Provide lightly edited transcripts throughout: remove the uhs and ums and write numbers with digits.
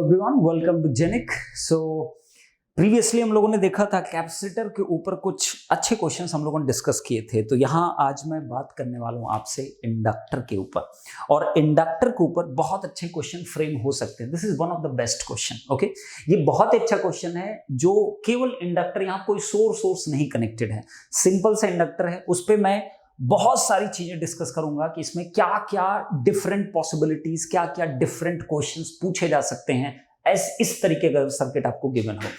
Everyone, welcome to जेनिक। So previously हम लोगों ने देखा था कैपेसिटर के ऊपर कुछ अच्छे क्वेश्चंस हम लोगों ने डिस्कस किए थे। तो यहाँ आज मैं बात करने वाला हूँ आपसे इंडक्टर के ऊपर, और इंडक्टर के ऊपर बहुत अच्छे क्वेश्चन फ्रेम हो सकते हैं। This is one of the best question. Okay, ये बहुत अच्छा क्वेश्चन है जो केवल इंडक्टर, यहाँ कोई सोर्स नहीं कनेक्टेड है, सिंपल सा इंडक्टर है। उस पर मैं बहुत सारी चीजें डिस्कस करूंगा कि इसमें क्या क्या डिफरेंट पॉसिबिलिटीज, क्या क्या डिफरेंट क्वेश्चंस पूछे जा सकते हैं इस तरीके का सर्किट आपको गिवन हो।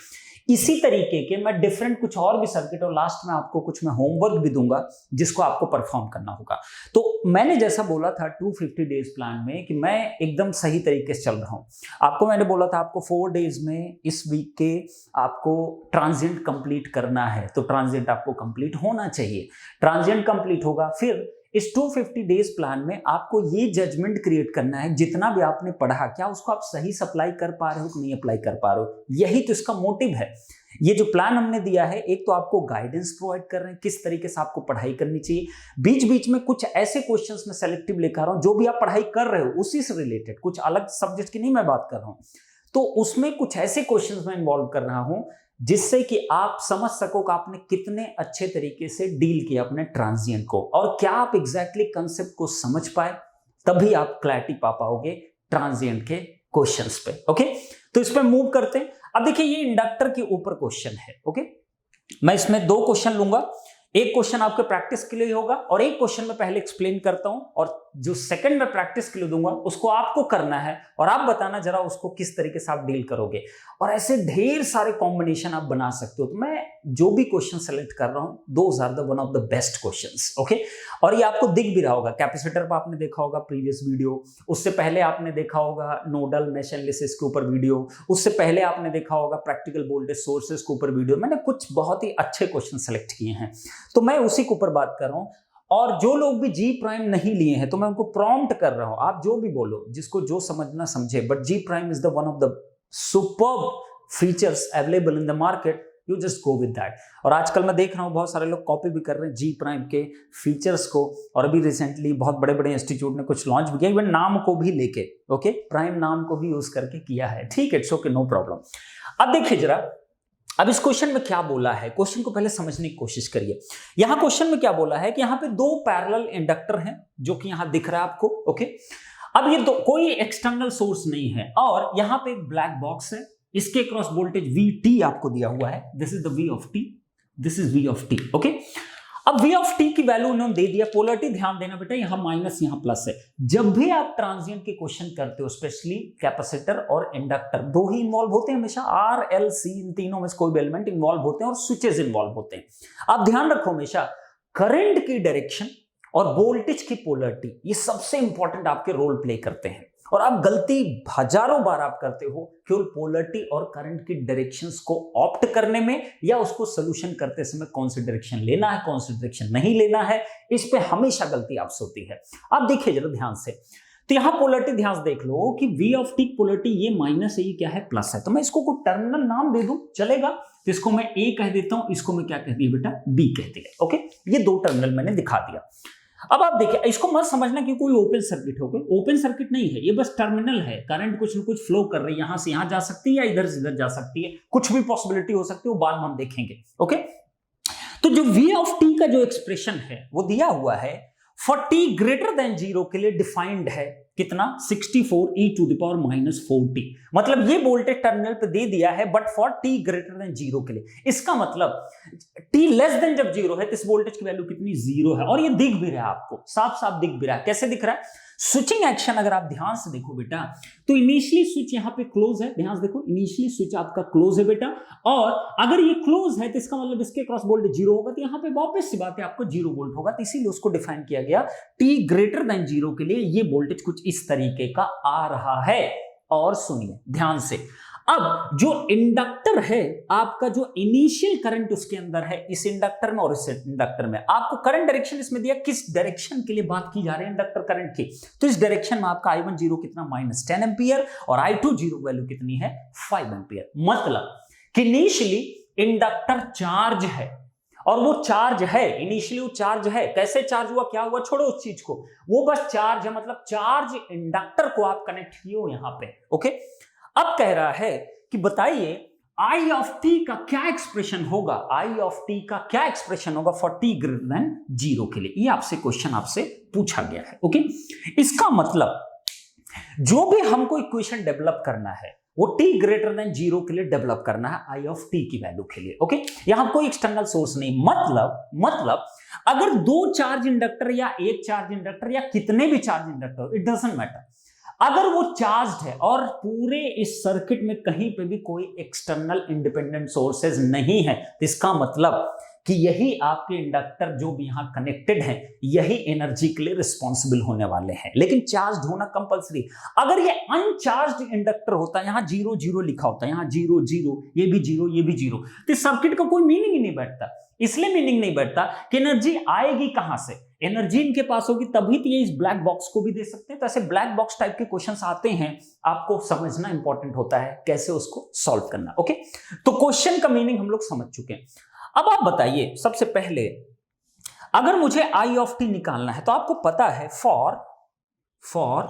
इसी तरीके के मैं डिफरेंट कुछ और भी सर्किट, और लास्ट में आपको कुछ मैं होमवर्क भी दूंगा जिसको आपको परफॉर्म करना होगा। तो मैंने जैसा बोला था 250 डेज प्लान में कि मैं एकदम सही तरीके से चल रहा हूं। आपको मैंने बोला था आपको 4 डेज में इस वीक के आपको ट्रांजिएंट कंप्लीट करना है, तो ट्रांजिएंट आपको कंप्लीट होना चाहिए। ट्रांजिएंट कंप्लीट होगा, फिर इस 250 डेज प्लान में आपको ये जजमेंट क्रिएट करना है जितना भी आपने पढ़ा क्या उसको आप सही सप्लाई कर पा रहे हो कि नहीं अप्लाई कर पा रहे हो। यही तो इसका मोटिव है। ये जो प्लान हमने दिया है, एक तो आपको गाइडेंस प्रोवाइड कर रहे हैं किस तरीके से आपको पढ़ाई करनी चाहिए, बीच बीच में कुछ ऐसे क्वेश्चंस में सेलेक्टिव लेकर आ रहा हूं जो भी आप पढ़ाई कर रहे हो उसी से रिलेटेड, कुछ अलग सब्जेक्ट की नहीं मैं बात कर रहा हूं। तो उसमें कुछ ऐसे क्वेश्चंस में इन्वॉल्व कर रहा हूं जिससे कि आप समझ सको कि आपने कितने अच्छे तरीके से डील किया अपने ट्रांजिएंट को, और क्या आप एग्जैक्टली कंसेप्ट को समझ पाए, तभी आप क्लैरिटी पा पाओगे ट्रांजिएंट के क्वेश्चंस पे। ओके, तो इस पे मूव करते हैं। अब देखिए ये इंडक्टर के ऊपर क्वेश्चन है। ओके, मैं इसमें 2 क्वेश्चन लूंगा, एक क्वेश्चन आपके प्रैक्टिस के लिए होगा और एक क्वेश्चन मैं पहले एक्सप्लेन करता हूं, और जो सेकंड में प्रैक्टिस के लिए दूंगा उसको आपको करना है और आप बताना जरा उसको किस तरीके से आप डील करोगे। और ऐसे ढेर सारे कॉम्बिनेशन आप बना सकते हो। तो मैं जो भी क्वेश्चन सेलेक्ट कर रहा हूं, those are the one of the best questions. Okay, और ये आपको दिख भी रहा होगा, कैपेसिटर पर आपने देखा होगा प्रीवियस वीडियो, उससे पहले आपने देखा होगा नोडल मेश एनालिसिस के ऊपर वीडियो, उससे पहले आपने देखा होगा प्रैक्टिकल वोल्टेज सोर्सेस के ऊपर वीडियो। मैंने कुछ बहुत ही अच्छे क्वेश्चन सेलेक्ट किए हैं, तो मैं उसी के ऊपर बात कर रहा हूं। और जो लोग भी जी प्राइम नहीं लिए हैं तो मैं उनको प्रॉम्प्ट कर रहा हूं, आप जो भी बोलो, जिसको जो समझना समझे, but G prime is the one of the superb features available in the market, you just go with that. और आजकल मैं देख रहा हूं बहुत सारे लोग कॉपी भी कर रहे हैं जी प्राइम के फीचर्स को, और अभी रिसेंटली बहुत बड़े बड़े इंस्टीट्यूट ने कुछ लॉन्च भी किया, इवन नाम को भी लेके, ओके, प्राइम नाम को भी यूज करके किया है। ठीक है, इट्स ओके, नो प्रॉब्लम। अब देखिए जरा, अब इस क्वेश्चन में क्या बोला है, क्वेश्चन को पहले समझने की कोशिश करिए। यहां क्वेश्चन में क्या बोला है कि यहां पे 2 पैरेलल इंडक्टर हैं जो कि यहां दिख रहा है आपको। ओके, अब ये कोई एक्सटर्नल सोर्स नहीं है, और यहां पे एक ब्लैक बॉक्स है, इसके क्रॉस वोल्टेज VT आपको दिया हुआ है। This is the V of T, this is V of T। Okay, अब V ऑफ T की वैल्यू उन्होंने दे दिया। पोलरिटी ध्यान देना बेटा, यहां माइनस यहां प्लस है। जब भी आप ट्रांजिएंट के क्वेश्चन करते हो, स्पेशली कैपेसिटर और इंडक्टर, 2 ही इन्वॉल्व होते हैं हमेशा, R L C इन तीनों में से कोई भी एलिमेंट इन्वॉल्व होते हैं और स्विचेस इन्वॉल्व होते हैं। आप ध्यान रखो हमेशा करंट की डायरेक्शन और वोल्टेज की पोलरिटी, ये सबसे इंपॉर्टेंट आपके रोल प्ले करते हैं। और आप गलती हजारों बार आप करते हो केवल पोलरिटी और करंट की डायरेक्शंस को ऑप्ट करने में, या उसको सोल्यूशन करते समय कौन सी डायरेक्शन लेना है कौन सी डायरेक्शन नहीं लेना है, इस पे हमेशा गलती आपसे होती है। आप देखिए जरा ध्यान से, तो यहां पोलरिटी ध्यान से देख लो कि V ऑफ T पोलरिटी ये माइनस है, ये क्या है, प्लस है। तो मैं इसको कोई टर्मिनल नाम दे दूं चलेगा, तो इसको मैं A कह देता हूं, इसको मैं क्या कह दिया बेटा, B कह दिया। ओके, ये 2 टर्मिनल मैंने दिखा दिया। अब आप देखिए, इसको मत समझना कि कोई ओपन सर्किट हो, कोई ओपन सर्किट नहीं है, ये बस टर्मिनल है। करंट कुछ न कुछ फ्लो कर रही है, यहां से यहां जा सकती है या इधर से इधर जा सकती है, कुछ भी पॉसिबिलिटी हो सकती है, वो बाद में हम देखेंगे। ओके, तो जो V ऑफ T का जो एक्सप्रेशन है वो दिया हुआ है फॉर T ग्रेटर देन 0 के लिए डिफाइंड है कितना, 64 e to the power minus 4t। मतलब ये वोल्टेज टर्मिनल पे दे दिया है, but for T greater than 0 के लिए। इसका मतलब T लेस देन जब 0 है तो इस वोल्टेज की वैल्यू कितनी, 0 है। और ये दिख भी रहा है आपको, साफ साफ दिख भी रहा है। कैसे दिख रहा है, स्विचिंग एक्शन अगर आप ध्यान से देखो बेटा, तो इनिशियली स्विच यहां पे क्लोज है, ध्यान से देखो, इनिशियली स्विच आपका क्लोज है बेटा, और अगर ये क्लोज है तो इसका मतलब इसके क्रॉस वोल्टेज 0 होगा, तो यहां पे वापस सी बात है आपको 0 वोल्ट होगा। तो इसीलिए उसको डिफाइन किया गया T ग्रेटर देन 0 के लिए ये वोल्टेज कुछ इस तरीके का आ रहा है। और सुनिए ध्यान से, अब जो इंडक्टर है आपका, जो इनिशियल करंट उसके अंदर है, इस इंडक्टर में और इस इंडक्टर में, आपको करंट डायरेक्शन इसमें दिया, किस डायरेक्शन के लिए बात की जा रही है इंडक्टर करंट की, तो इस डायरेक्शन में आपका I1 0 कितना, माइनस 10 एम्पियर, और I2 0 वैल्यू कितनी है, 5 एम्पियर। मतलब कि इनिशियली इंडक्टर चार्ज है, और वो चार्ज है, इनिशियली वो चार्ज है। कैसे चार्ज हुआ, क्या हुआ, छोड़ो उस चीज को, वो बस चार्ज है, मतलब चार्ज इंडक्टर को आप कनेक्ट किए हो यहां पे। ओके, अब कह रहा है कि बताइए आई ऑफ टी का क्या एक्सप्रेशन होगा, आई ऑफ टी का क्या एक्सप्रेशन होगा फॉर टी ग्रेटर देन 0 के लिए। ये आपसे क्वेश्चन आपसे पूछा गया है। ओके, इसका मतलब जो भी हमको इक्वेशन डेवलप करना है वो टी ग्रेटर देन 0 के लिए डेवलप करना है आई ऑफ टी की वैल्यू के लिए। ओके, यहां कोई एक्सटर्नल सोर्स नहीं, मतलब अगर 2 चार्ज इंडक्टर या 1 चार्ज इंडक्टर या कितने भी charge inductor, it doesn't matter, अगर वो चार्ज्ड है और पूरे इस सर्किट में कहीं पे भी कोई एक्सटर्नल इंडिपेंडेंट सोर्सेज नहीं है, तो इसका मतलब कि यही आपके इंडक्टर जो भी यहां कनेक्टेड है यही एनर्जी के लिए रिस्पॉन्सिबल होने वाले हैं। लेकिन चार्ज होना कंपलसरी। अगर ये अनचार्ज्ड इंडक्टर होता, यहां 0 0 लिखा होता, यहां 0 0, ये भी 0 ये भी 0, तो सर्किट का कोई मीनिंग ही नहीं बैठता। इसलिए मीनिंग नहीं बैठता कि एनर्जी आएगी कहां से, एनर्जी इनके पास होगी तभी तो ये इस ब्लैक बॉक्स को भी दे सकते हैं। तो ऐसे ब्लैक बॉक्स टाइप के क्वेश्चंस आते हैं, आपको समझना इंपॉर्टेंट होता है कैसे उसको सॉल्व करना। ओके, तो क्वेश्चन का मीनिंग हम लोग समझ चुके हैं। अब आप बताइए, सबसे पहले अगर मुझे आई ऑफ टी निकालना है तो आपको पता है फॉर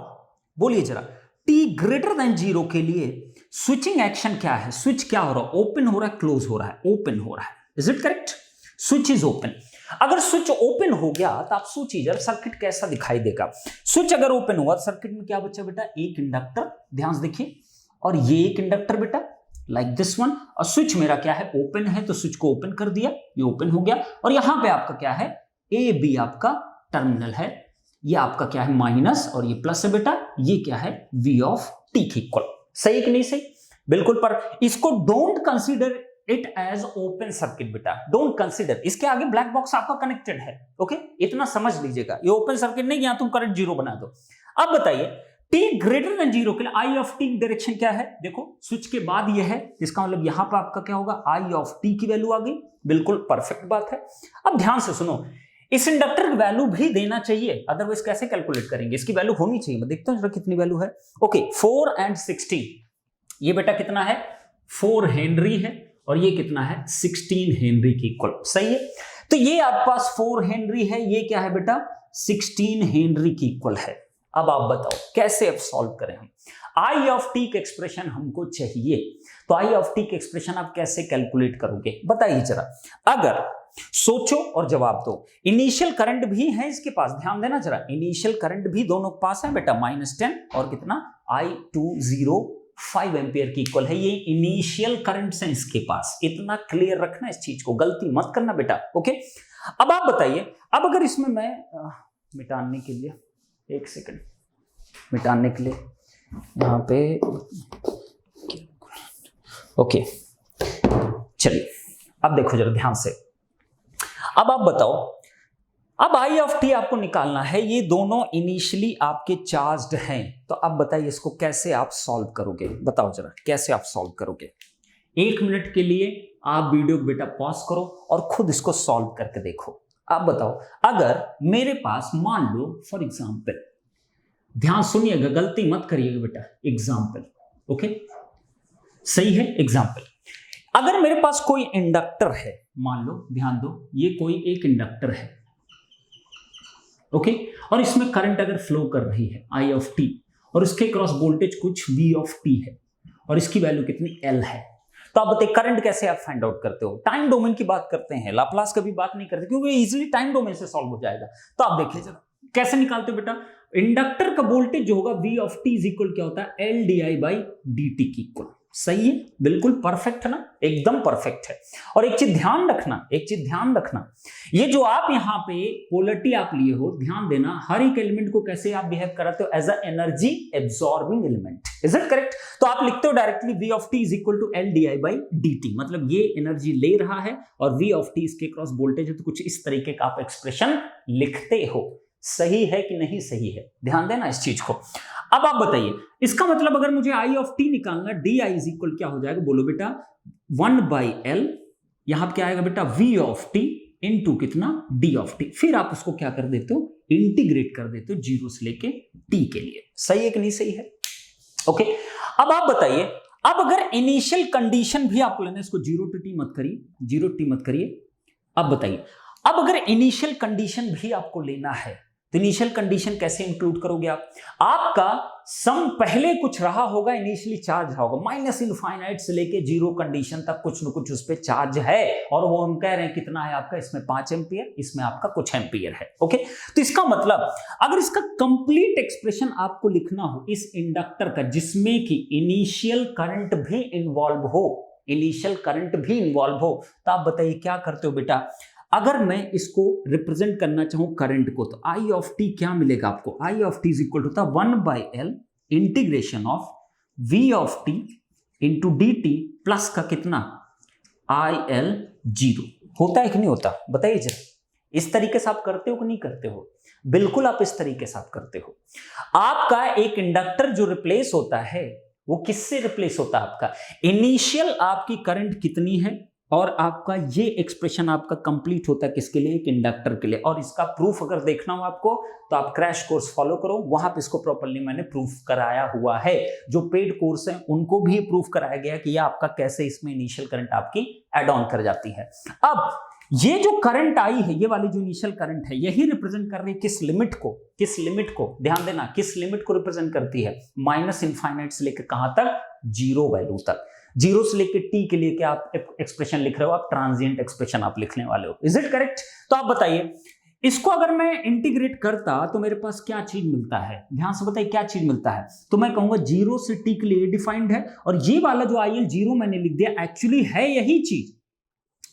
बोलिए जरा, टी ग्रेटर देन 0 के लिए स्विचिंग एक्शन क्या है, स्विच क्या हो रहा है, ओपन हो रहा है, क्लोज हो रहा है, ओपन हो रहा है, is it correct? Switch is open. अगर स्विच ओपन हो गया तो आप सोचिए जरा सर्किट कैसा दिखाई देगा। स्विच अगर ओपन हुआ तो सर्किट में क्या बचा बेटा, एक इंडक्टर, ध्यान से देखिए, और ये एक इंडक्टर बेटा लाइक दिस वन, और स्विच मेरा क्या है, ओपन है, तो स्विच को ओपन कर दिया, ये ओपन हो गया, और यहां पे आपका क्या है, ए बी आपका टर्मिनल है, ये आपका क्या है माइनस और ये प्लस है बेटा, ये क्या है वी ऑफ टी की इक्वल। सही कि नहीं सही? बिल्कुल। पर इसको don't consider it as open circuit बेटा, डोंट कंसीडर, इसके आगे ब्लैक बॉक्स आपका कनेक्टेड है। ओके, इतना समझ लीजिएगा, ये ओपन सर्किट नहीं, यहां तुम करंट 0 बना दो। अब बताइए टी ग्रेटर देन 0 के लिए आई ऑफ टी की डायरेक्शन क्या है, देखो स्विच के बाद ये है, इसका मतलब यहां पर आपका क्या होगा, आई ऑफ टी की वैल्यू आ गई, बिल्कुल परफेक्ट बात है। अब ध्यान से सुनो, इस इंडक्टर की वैल्यू भी देना चाहिए, अदरवाइज कैसे कैलकुलेट करेंगे, इसकी वैल्यू होनी चाहिए। मैं देखता हूं कितनी वैल्यू है। ओके, 4 and 16, ये बेटा कितना है, 4 हेनरी है, और ये कितना है, 16 हेनरी की इक्वल। सही है, तो ये आपके पास 4 हेनरी है, ये क्या है बेटा, 16 हेनरी की इक्वल है। अब आप बताओ कैसे अब सॉल्व करें हम, आई ऑफ टी का एक्सप्रेशन हमको चाहिए, तो आई ऑफ टी का एक्सप्रेशन आप कैसे कैलकुलेट करोगे बताइए जरा। अगर सोचो और जवाब दो। इनिशियल करंट भी है इसके पास, ध्यान देना जरा, इनिशियल करंट भी दोनों के पास है बेटा, -10 और कितना I205 एम्पियर की इक्वल है, ये इनिशियल करंट से इसके पास, इतना क्लियर रखना, इस चीज को गलती मत करना बेटा। ओके, अब आप बताइए, अब अगर इसमें मैं मिटाने के लिए, एक सेकंड, मिटाने के लिए यहाँ पे, ओके चलिए, अब देखो जरा ध्यान से, अब आप बताओ, अब आई ऑफ टी आपको निकालना है, ये दोनों इनिशियली आपके चार्ज्ड हैं, तो अब बताइए इसको कैसे आप सॉल्व करोगे, बताओ जरा कैसे आप सॉल्व करोगे। 1 मिनट के लिए आप वीडियो बेटा पॉज करो और खुद इसको सॉल्व करके देखो। आप बताओ, अगर मेरे पास मान लो फॉर एग्जाम्पल, ध्यान सुनिएगा, गलती मत करिएगा बेटा, एग्जाम्पल, ओके सही है, एग्जाम्पल, अगर मेरे पास कोई इंडक्टर है, मान लो, ध्यान दो, ये कोई एक इंडक्टर है, ओके, और इसमें करंट अगर फ्लो कर रही है आई ऑफ टी, और इसके क्रॉस वोल्टेज कुछ वी ऑफ टी है, और इसकी वैल्यू कितनी एल है, तो आप बताइए करंट कैसे आप फाइंड आउट करते हो। टाइम डोमेन की बात करते हैं, लाप्लास का भी बात नहीं करते, क्योंकि इजीली टाइम डोमेन से सॉल्व हो जाएगा। तो आप देखिए जरा कैसे निकालते हो बेटा, इंडक्टर का वोल्टेज जो होगा V of T is equal क्या होता है, L D I by D T की इक्वल। सही है, बिल्कुल परफेक्ट है ना, एकदम परफेक्ट है। और एक चीज ध्यान रखना, ये जो आप यहाँ पे पोलरिटी आप लिए हो, ध्यान देना, हर एक एलिमेंट को कैसे आप बिहेव कराते हो, as a energy absorbing element, is it correct? तो आप लिखते हो directly V of T is equal to L D I by D T, मतलब ये एनर्जी ले रहा है और वी ऑफ टी इसके क्रॉस वोल्टेज है, तो कुछ इस तरीके का आप एक्सप्रेशन लिखते हो। सही है कि नहीं सही है, ध्यान देना इस चीज को। अब आप बताइए, इसका मतलब अगर मुझे आई ऑफ टी निकालना, डी आई इज इक्वल क्या हो जाएगा, बोलो बेटा, 1/L, यहां क्या आएगा बेटा, वी ऑफ टी इंटू कितना, डी ऑफ टी, फिर आप उसको क्या कर देते हो, इंटीग्रेट कर देते हो 0 से लेके टी के लिए। सही है कि नहीं सही है? ओके, अब आप बताइए, अब अगर इनिशियल कंडीशन भी आपको लेना, इसको 0 to t मत करिए, 0 t मत करिए। अब बताइए, अब अगर इनिशियल कंडीशन भी आपको लेना है, तो इनिशियल कंडीशन कैसे इंक्लूड करोगे आप? आपका सम पहले कुछ रहा होगा, इनिशियली चार्ज रहा होगा, माइनस इनफाइनाइट से लेके जीरो कंडीशन तक कुछ न कुछ उस पर चार्ज है, और वो हम कह रहे हैं कितना है आपका, इसमें 5 एम्पियर, इसमें आपका कुछ एम्पियर है। ओके, तो इसका मतलब अगर इसका कंप्लीट एक्सप्रेशन आपको लिखना हो इस इंडक्टर का, जिसमें कि इनिशियल करंट भी इन्वॉल्व हो, इनिशियल करंट भी इन्वॉल्व हो, तो आप बताइए क्या करते हो बेटा? अगर मैं इसको रिप्रेजेंट करना चाहूं करंट को, तो आई ऑफ टी क्या मिलेगा आपको? I of T is equal to 1/L integration of V of T into D T plus का कितना, IL 0। होता है कि नहीं होता? बताइए जरा, इस तरीके से आप करते हो कि नहीं करते हो? बिल्कुल आप इस तरीके से आप करते हो। आपका एक इंडक्टर जो रिप्लेस होता है वो किससे रिप्लेस होता है? आपका इनिशियल आपकी करंट कितनी है, और आपका ये एक्सप्रेशन आपका कंप्लीट होता है किसके लिए? एक इंडक्टर के लिए। और इसका प्रूफ अगर देखना हो आपको तो आप क्रैश कोर्स फॉलो करो, वहां पे इसको प्रॉपर्ली मैंने प्रूफ कराया हुआ है। जो पेड कोर्स है उनको भी प्रूफ कराया गया कि ये आपका कैसे इसमें इनिशियल करंट आपकी एड ऑन कर जाती है। अब ये जो करंट आई है, ये वाली जो इनिशियल करंट है, यही रिप्रेजेंट कर रही है किस लिमिट को? किस लिमिट को? ध्यान देना, किस लिमिट को रिप्रेजेंट करती है? माइनस इनफाइनाइट से लेकर कहां तक? जीरो वैल्यू तक। जीरो से लेकर टी के लिए क्या आप एक्सप्रेशन लिख रहे हो? आप ट्रांजिएंट एक्सप्रेशन आप लिखने वाले हो। Is it correct? तो आप बताइए, इसको अगर मैं इंटीग्रेट करता तो मेरे पास क्या चीज मिलता है? ध्यान से बताइए क्या चीज मिलता है। तो मैं कहूंगा जीरो से टी के लिए डिफाइंड है, और ये वाला जो IL 0 मैंने लिख दिया, एक्चुअली है यही चीज,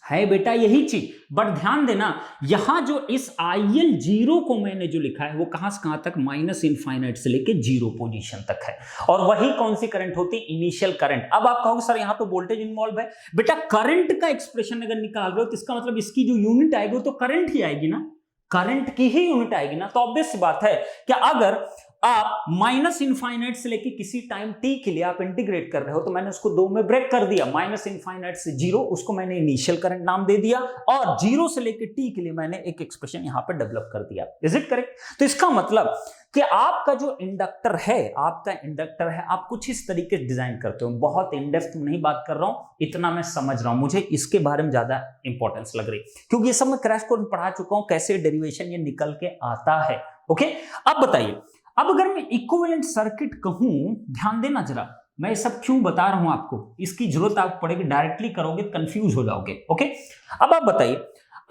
है बेटा यही चीज। बट ध्यान देना, यहां जो इस IL 0 को मैंने जो लिखा है वो कहां से कहां तक? माइनस इनफाइनाइट से लेके जीरो पोजीशन तक है, और वही कौन सी करंट होती? Initial current. अब आप कहोगे सर यहां तो वोल्टेज इन्वॉल्व है। बेटा करंट का एक्सप्रेशन अगर निकाल रहे हो तो इसका मतलब इसकी जो यूनिट आएगी वो तो करंट ही आएगी ना, करंट की ही यूनिट आएगी ना। तो ऑब्वियस सी बात है कि अगर आप माइनस इनफाइनाइट से लेके किसी टाइम टी के लिए आप इंटीग्रेट कर रहे हो, तो मैंने उसको दो में ब्रेक कर दिया, माइनस इनफाइनाइट से जीरो, उसको मैंने इनिशियल करंट नाम दे दिया, और जीरो से लेके टी के लिए मैंने एक एक्सप्रेशन यहां पे डेवलप कर दिया। Is it correct? तो इसका मतलब कि आपका जो इंडक्टर है, आपका इंडक्टर है, आप कुछ इस तरीके से डिजाइन करते हो। बहुत इन डेप्थ नहीं बात कर रहा हूं, इतना मैं समझ रहा हूं, मुझे इसके बारे में ज्यादा इंपॉर्टेंस लग रही, क्योंकि ये सब मैं क्रैश कोर्स में पढ़ा चुका हूं, कैसे डेरिवेशन ये निकल के आता है। ओके, अब बताइए, अब अगर मैं इक्विवेलेंट सर्किट कहूं, ध्यान देना जरा, मैं ये सब क्यों बता रहा हूं आपको, इसकी जरूरत आपको पड़ेगी, डायरेक्टली करोगे कंफ्यूज हो जाओगे। ओके, अब आप बताइए,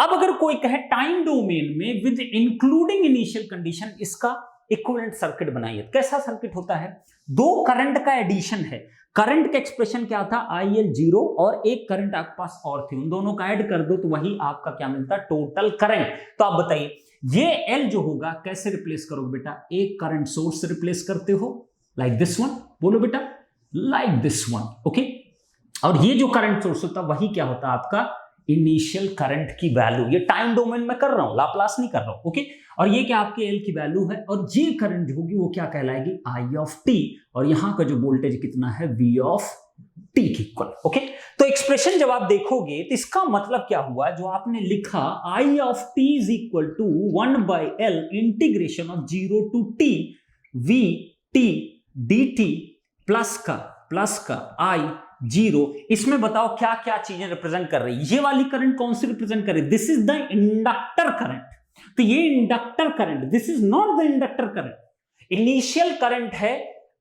अब अगर कोई कहे टाइम डोमेन में विद इंक्लूडिंग इनिशियल कंडीशन इसका इक्विवेलेंट सर्किट बनाइए, कैसा सर्किट होता है? दो करंट का एडिशन है। करंट का एक्सप्रेशन क्या था? IL 0, और एक करंट आपके पास और थी, उन दोनों का ऐड कर दो तो वही आपका क्या मिलता? Total current. तो आप बताइए, ये L जो होगा कैसे रिप्लेस करोगे बेटा? एक करंट सोर्स से रिप्लेस करते हो, लाइक दिस वन, बोलो बेटा, लाइक दिस वन। ओके, और ये जो करंट सोर्स होता वही क्या होता? आपका इनिशियल करंट की वैल्यू। ये टाइम डोमेन में कर रहा हूं, लाप्लास नहीं कर रहा हूं। ओके, और ये क्या आपके L की वैल्यू है, और ये करंट जो होगी वो क्या कहलाएगी? I ऑफ टी, और यहां का जो वोल्टेज कितना है? V ऑफ टी के इक्वल। ओके, तो एक्सप्रेशन जब आप देखोगे तो इसका मतलब क्या हुआ? जो आपने लिखा I of T is equal to 1/L integration of 0 to T V T D T plus का I 0। इसमें बताओ क्या क्या चीजें रिप्रेजेंट कर रही है? ये वाली करंट कौन सी रिप्रेजेंट कर रही है? This is the inductor current. तो ये inductor current, this is not the inductor current, initial current है।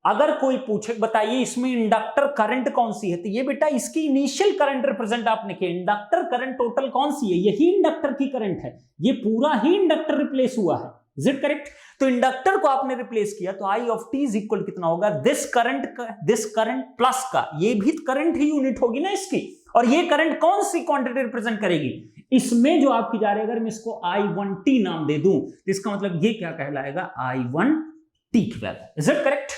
अगर कोई पूछे बताइए इसमें इंडक्टर करंट कौन सी है, तो ये बेटा इसकी इनिशियल करंट रिप्रेजेंट आपने किया। इंडक्टर करंट टोटल कौन सी है? यही इंडक्टर की करंट है, ये पूरा ही इंडक्टर रिप्लेस हुआ है। Is it correct? तो इंडक्टर को आपने रिप्लेस किया, तो I of T is equal कितना होगा? दिस करंट प्लस का, ये भी करंट ही यूनिट होगी ना इसकी, और ये करंट कौन सी क्वांटिटी रिप्रेजेंट करेगी? इसमें जो आपकी जा रही है, अगर मैं इसको I1T नाम दे दूं तो इसका मतलब ये क्या कहलाएगा? I1T की वैल्यू। Is it correct?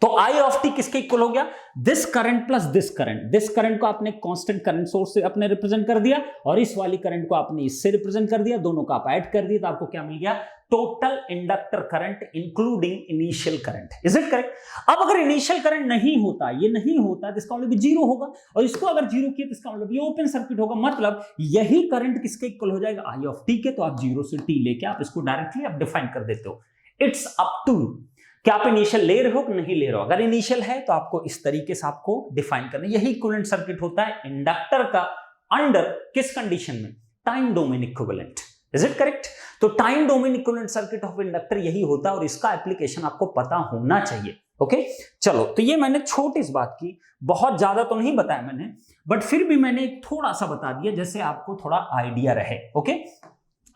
तो I ऑफ टी किसके इक्वल हो गया? This current plus this current. This current को आपने कांस्टेंट करंट सोर्स से अपने रिप्रेजेंट कर दिया, और इस वाली करंट को आपने इससे रिप्रेजेंट कर दिया, दोनों का आप ऐड कर दिया, तो आपको क्या मिल गया? Total inductor current including initial current. Is it correct? अब अगर इनिशियल करंट नहीं होता, ये नहीं होता, तो इसका मतलब जीरो होगा, और इसको अगर जीरो किया तो इसका मतलब ये ओपन सर्किट होगा। मतलब यही करंट किसके इक्वल हो जाएगा? I ऑफ टी के। तो आप जीरो से टी लेके आप इसको डायरेक्टली आप डिफाइन कर देते हो। इट्स अप टू क्या आप इनिशियल ले रहे हो कि नहीं ले रहे हो। अगर इनिशियल है तो आपको इस तरीके से आपको डिफाइन करना, यही इक्विवेलेंट सर्किट होता है इंडक्टर का अंडर किस कंडीशन में? Time domain equivalent. Is it correct? तो time domain equivalent circuit of inductor यही होता है और इसका एप्लीकेशन आपको पता होना चाहिए। ओके चलो, तो ये मैंने छोटी सी बात की, बहुत ज्यादा तो नहीं बताया मैंने, बट फिर भी मैंने थोड़ा सा बता दिया जैसे आपको थोड़ा आइडिया रहे। ओके,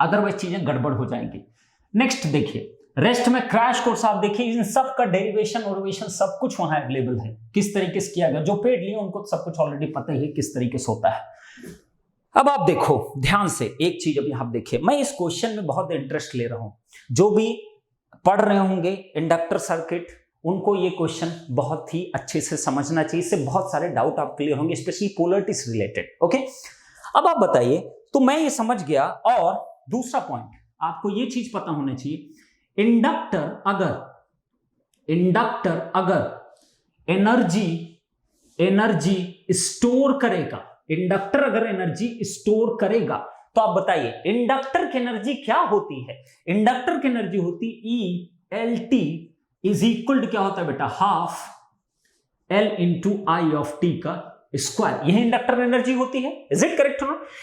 अदरवाइज चीजें गड़बड़ हो जाएंगी। नेक्स्ट देखिए, रेस्ट में क्रैश कोर्स आप देखिए, इन सब का डेरिवेशन ओरिवेशन सब कुछ वहां अवेलेबल है, किस तरीके से किया गया। जो पेड लिए उनको सब कुछ ऑलरेडी पता ही है किस तरीके से होता है। अब आप देखो ध्यान से एक चीज, अभी आप देखिए, मैं इस क्वेश्चन में बहुत इंटरेस्ट ले रहा हूं। जो भी पढ़ रहे होंगे इंडक्टर सर्किट, उनको ये क्वेश्चन बहुत ही अच्छे से समझना चाहिए, इससे बहुत सारे डाउट आप क्लियर होंगे, स्पेशली पोलैरिटी से रिलेटेड। ओके, अब आप बताइए, तो मैं ये समझ गया। और दूसरा पॉइंट आपको ये चीज पता होना चाहिए, इंडक्टर अगर एनर्जी स्टोर करेगा, इंडक्टर अगर एनर्जी स्टोर करेगा, तो आप बताइए इंडक्टर की एनर्जी क्या होती है। इंडक्टर की एनर्जी होती ELT इज इक्वल टू क्या होता है बेटा, half L into I of T का स्क्वायर। यही इंडक्टर एनर्जी होती है। Is it correct?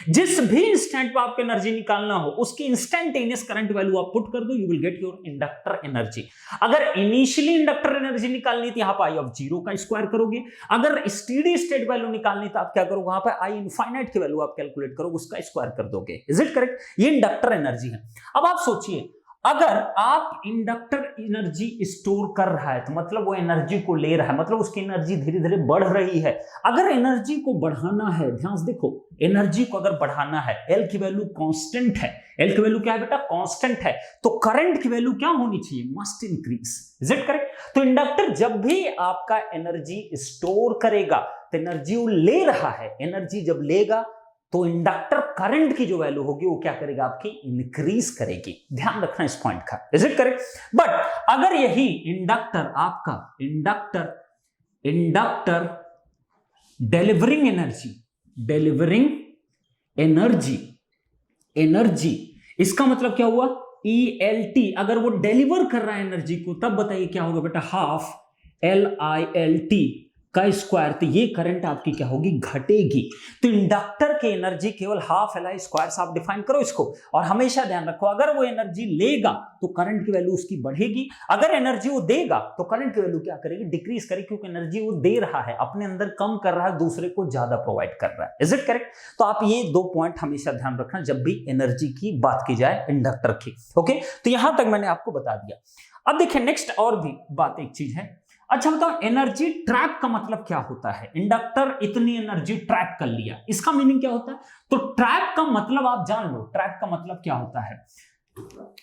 जिस भी इंस्टेंट पे आपको एनर्जी निकालना हो, उसकी इंस्टेंटेनियस करंट वैल्यू आप पुट कर दो, you will get your inductor energy. अगर इनिशियली इंडक्टर एनर्जी निकालनी थी, यहां पर आई ऑफ जीरो का स्क्वायर करोगे। अगर स्टेडी स्टेट वैल्यू निकालनी तो आप क्या करोगे, वहां पर आई इनफाइनाइट की वैल्यू आप कैलकुलेट करोगे, उसका स्क्वायर कर दोगे। Is it correct? ये इंडक्टर एनर्जी है। अब आप सोचिए, अगर आप इंडक्टर एनर्जी स्टोर कर रहा है तो मतलब वो एनर्जी को ले रहा है, मतलब उसकी एनर्जी धीरे धीरे बढ़ रही है। अगर एनर्जी को बढ़ाना है, ध्यान से देखो, एनर्जी को अगर बढ़ाना है, L की वैल्यू कांस्टेंट है। L की वैल्यू क्या है बेटा? कांस्टेंट है। तो करंट की वैल्यू क्या होनी चाहिए? Must increase. Is it correct? तो इंडक्टर जब भी आपका एनर्जी स्टोर करेगा तो एनर्जी वो ले रहा है, एनर्जी जब लेगा तो इंडक्टर करंट की जो वैल्यू होगी वो क्या करेगा, आपकी इंक्रीज करेगी। ध्यान रखना इस पॉइंट का। Is it correct? बट अगर यही इंडक्टर आपका इंडक्टर डिलीवरिंग एनर्जी, इसका मतलब क्या हुआ? ELT। अगर वो डिलीवर कर रहा है एनर्जी को, तब बताइए क्या होगा बेटा, हाफ LILT का स्क्वायर। तो ये करंट आपकी क्या होगी, घटेगी। तो इंडक्टर की एनर्जी केवल हाफ LI स्क्वायर से आप डिफाइन करो इसको, और हमेशा ध्यान रखो, अगर वो एनर्जी लेगा तो करंट की वैल्यू उसकी बढ़ेगी, अगर एनर्जी वो देगा तो करंट की वैल्यू क्या करेगी, डिक्रीज करेगी, क्योंकि एनर्जी वो दे रहा है, अपने अंदर कम कर रहा है, दूसरे को ज्यादा प्रोवाइड कर रहा है। Is it correct? तो आप ये दो पॉइंट हमेशा ध्यान रखना जब भी एनर्जी की बात की जाए इंडक्टर की। ओके, तो यहां तक मैंने आपको बता दिया। अब देखिए नेक्स्ट और भी बात एक चीज है। अच्छा बताओ, एनर्जी ट्रैप का मतलब क्या होता है? इंडक्टर इतनी एनर्जी ट्रैप कर लिया, इसका मीनिंग क्या होता है? तो ट्रैप का मतलब आप जान लो, ट्रैप का मतलब क्या होता है?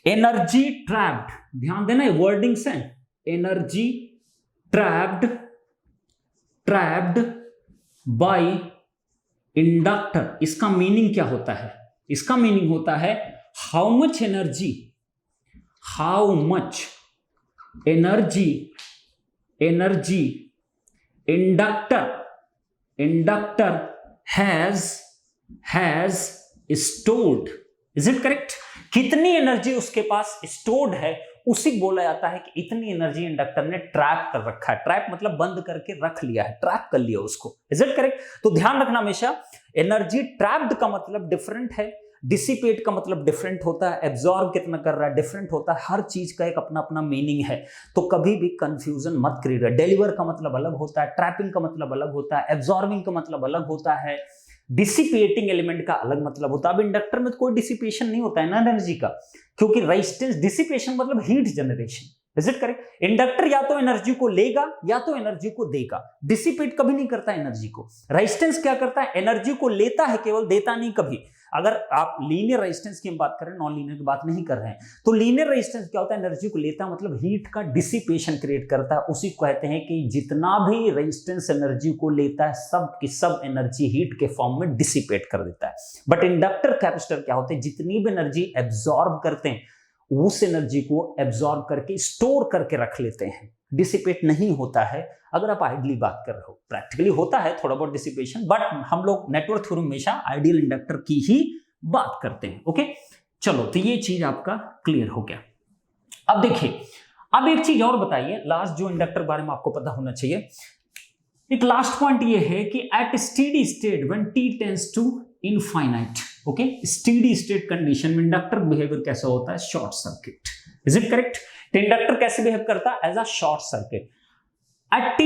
एनर्जी ट्रैप्ड, ध्यान देना वर्डिंग से, एनर्जी ट्रैप्ड बाय इंडक्टर। इसका मीनिंग क्या होता है? इसका मीनिंग होता है how much energy inductor has stored. Is it correct? कितनी एनर्जी उसके पास स्टोर्ड है, उसी बोला जाता है कि इतनी एनर्जी इंडक्टर ने ट्रैप कर रखा है। ट्रैप मतलब बंद करके रख लिया है, ट्रैप कर लिया उसको। Is it correct? तो ध्यान रखना हमेशा, एनर्जी ट्रैप्ड का मतलब डिफरेंट है, डिसिपेट का मतलब डिफरेंट होता है, एब्जॉर्ब कितना कर रहा है डिफरेंट होता है। हर चीज का एक अपना अपना मीनिंग है, तो कभी भी कंफ्यूजन मत करिएगा। डिलीवर का मतलब अलग होता है, ट्रैपिंग का मतलब अलग होता है, एब्जॉर्बिंग का मतलब अलग होता है, डिसिपेटिंग एलिमेंट का अलग मतलब होता है। अब इंडक्टर में तो कोई डिसिपेशन नहीं होता है ना एनर्जी का, क्योंकि रेजिस्टेंस, डिसिपेशन मतलब heat generation. Is it correct? Inductor या तो एनर्जी को लेगा या तो एनर्जी को देगा, डिसिपेट कभी नहीं करता एनर्जी को। रेजिस्टेंस क्या करता है? एनर्जी को लेता है केवल, देता नहीं कभी। अगर आप लीनियर रेजिस्टेंस की हम बात कर रहे हैं, नॉन लीनियर की बात नहीं कर रहे हैं, तो लीनियर रेजिस्टेंस क्या होता है? एनर्जी को लेता है, मतलब हीट का डिसिपेशन क्रिएट करता है। उसी को कहते हैं कि जितना भी रेजिस्टेंस एनर्जी को लेता है, सब की सब एनर्जी हीट के फॉर्म में डिसिपेट कर देता है। बट इंडक्टर कैपेसिटर क्या होते हैं? जितनी भी एनर्जी एब्जॉर्ब करते हैं, उस एनर्जी को एब्जॉर्ब करके स्टोर करके रख लेते हैं, डिसिपेट नहीं होता है। अगर आप आइडियली बात कर रहे हो, प्रैक्टिकली होता है थोड़ा बहुत डिसिपेशन, बट हम लोग नेटवर्क थ्योरम हमेशा आइडियल इंडक्टर की ही बात करते हैं। ओके चलो, तो ये चीज आपका क्लियर हो गया। अब देखिए, अब एक चीज और बताइए, लास्ट जो इंडक्टर बारे में आपको पता होना चाहिए, एक लास्ट पॉइंट ये है कि at steady state when t tends to infinite, okay, steady state condition में इंडक्टर बिहेवियर कैसा होता है, short circuit. Is it correct? तो इंडक्टर कैसे बिहेव करता है, as a short circuit. At t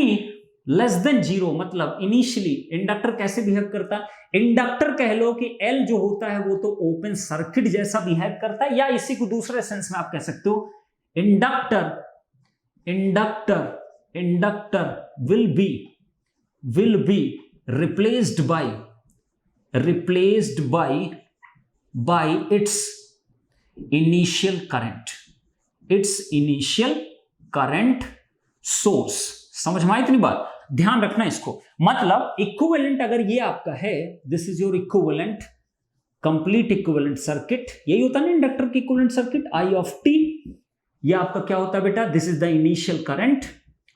less than 0 मतलब इनिशियली इंडक्टर कैसे बिहेव करता है, इंडक्टर कह लो कि L जो होता है वो तो ओपन सर्किट जैसा बिहेव करता है, या इसी को दूसरे सेंस में आप कह सकते हो inductor will be replaced by its initial current source। समझ में आई इतनी बात? ध्यान रखना इसको, मतलब इक्विवेलेंट अगर ये आपका है, this is your equivalent, complete equivalent circuit, यही होता है ना इंडक्टर की equivalent circuit, I of t, ये आपका क्या होता है बेटा, this is the initial current.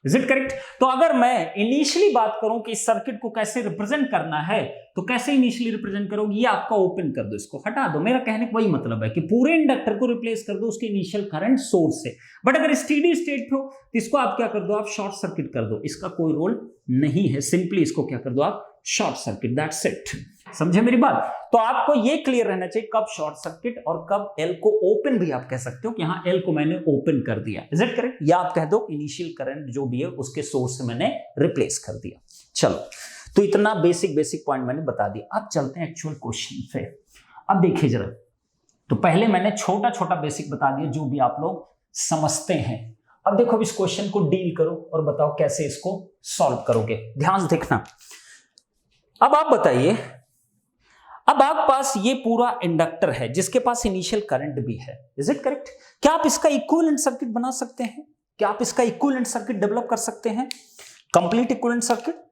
Is it correct? तो अगर मैं इनिशियली बात करूं कि इस सर्किट को कैसे रिप्रेजेंट करना है, तो कैसे इनिशियली रिप्रेजेंट करोगे, ये आपका ओपन कर दो, इसको हटा दो। मेरा कहने का वही मतलब है कि पूरे इंडक्टर को रिप्लेस कर दो उसके इनिशियल करंट सोर्स से। बट अगर स्टेडी स्टेट पे हो तो इसको आप क्या कर दो, आप शॉर्ट सर्किट कर दो, इसका कोई रोल नहीं है, सिंपली इसको क्या कर दो आप, शॉर्ट सर्किट, दैट्स इट। समझे मेरी बात? तो आपको ये क्लियर रहना चाहिए कब शॉर्ट सर्किट और कब L को ओपन भी आप कह सकते हो कि यहां L को मैंने ओपन कर दिया। Is it correct? या आप कह दो इनिशियल करंट जो भी है उसके सोर्स से मैंने रिप्लेस कर दिया। चलो, तो इतना बेसिक पॉइंट मैंने बता दिया। अब चलते हैं एक्चुअल क्वेश्चन पे। अब देखिए जरा, तो पहले मैंने छोटा बेसिक बता दिया जो भी आप लोग समझते हैं। अब देखो इस क्वेश्चन को डील करो और बताओ कैसे इसको सॉल्व करोगे। ध्यान से देखना। अब आप बताइए, अब आपके पास ये पूरा इंडक्टर है जिसके पास इनिशियल करंट भी है। Is it correct? क्या आप इसका इक्विवेलेंट सर्किट बना सकते हैं? क्या आप इसका इक्विवेलेंट सर्किट डेवलप कर सकते हैं? कंप्लीट इक्विवेलेंट सर्किट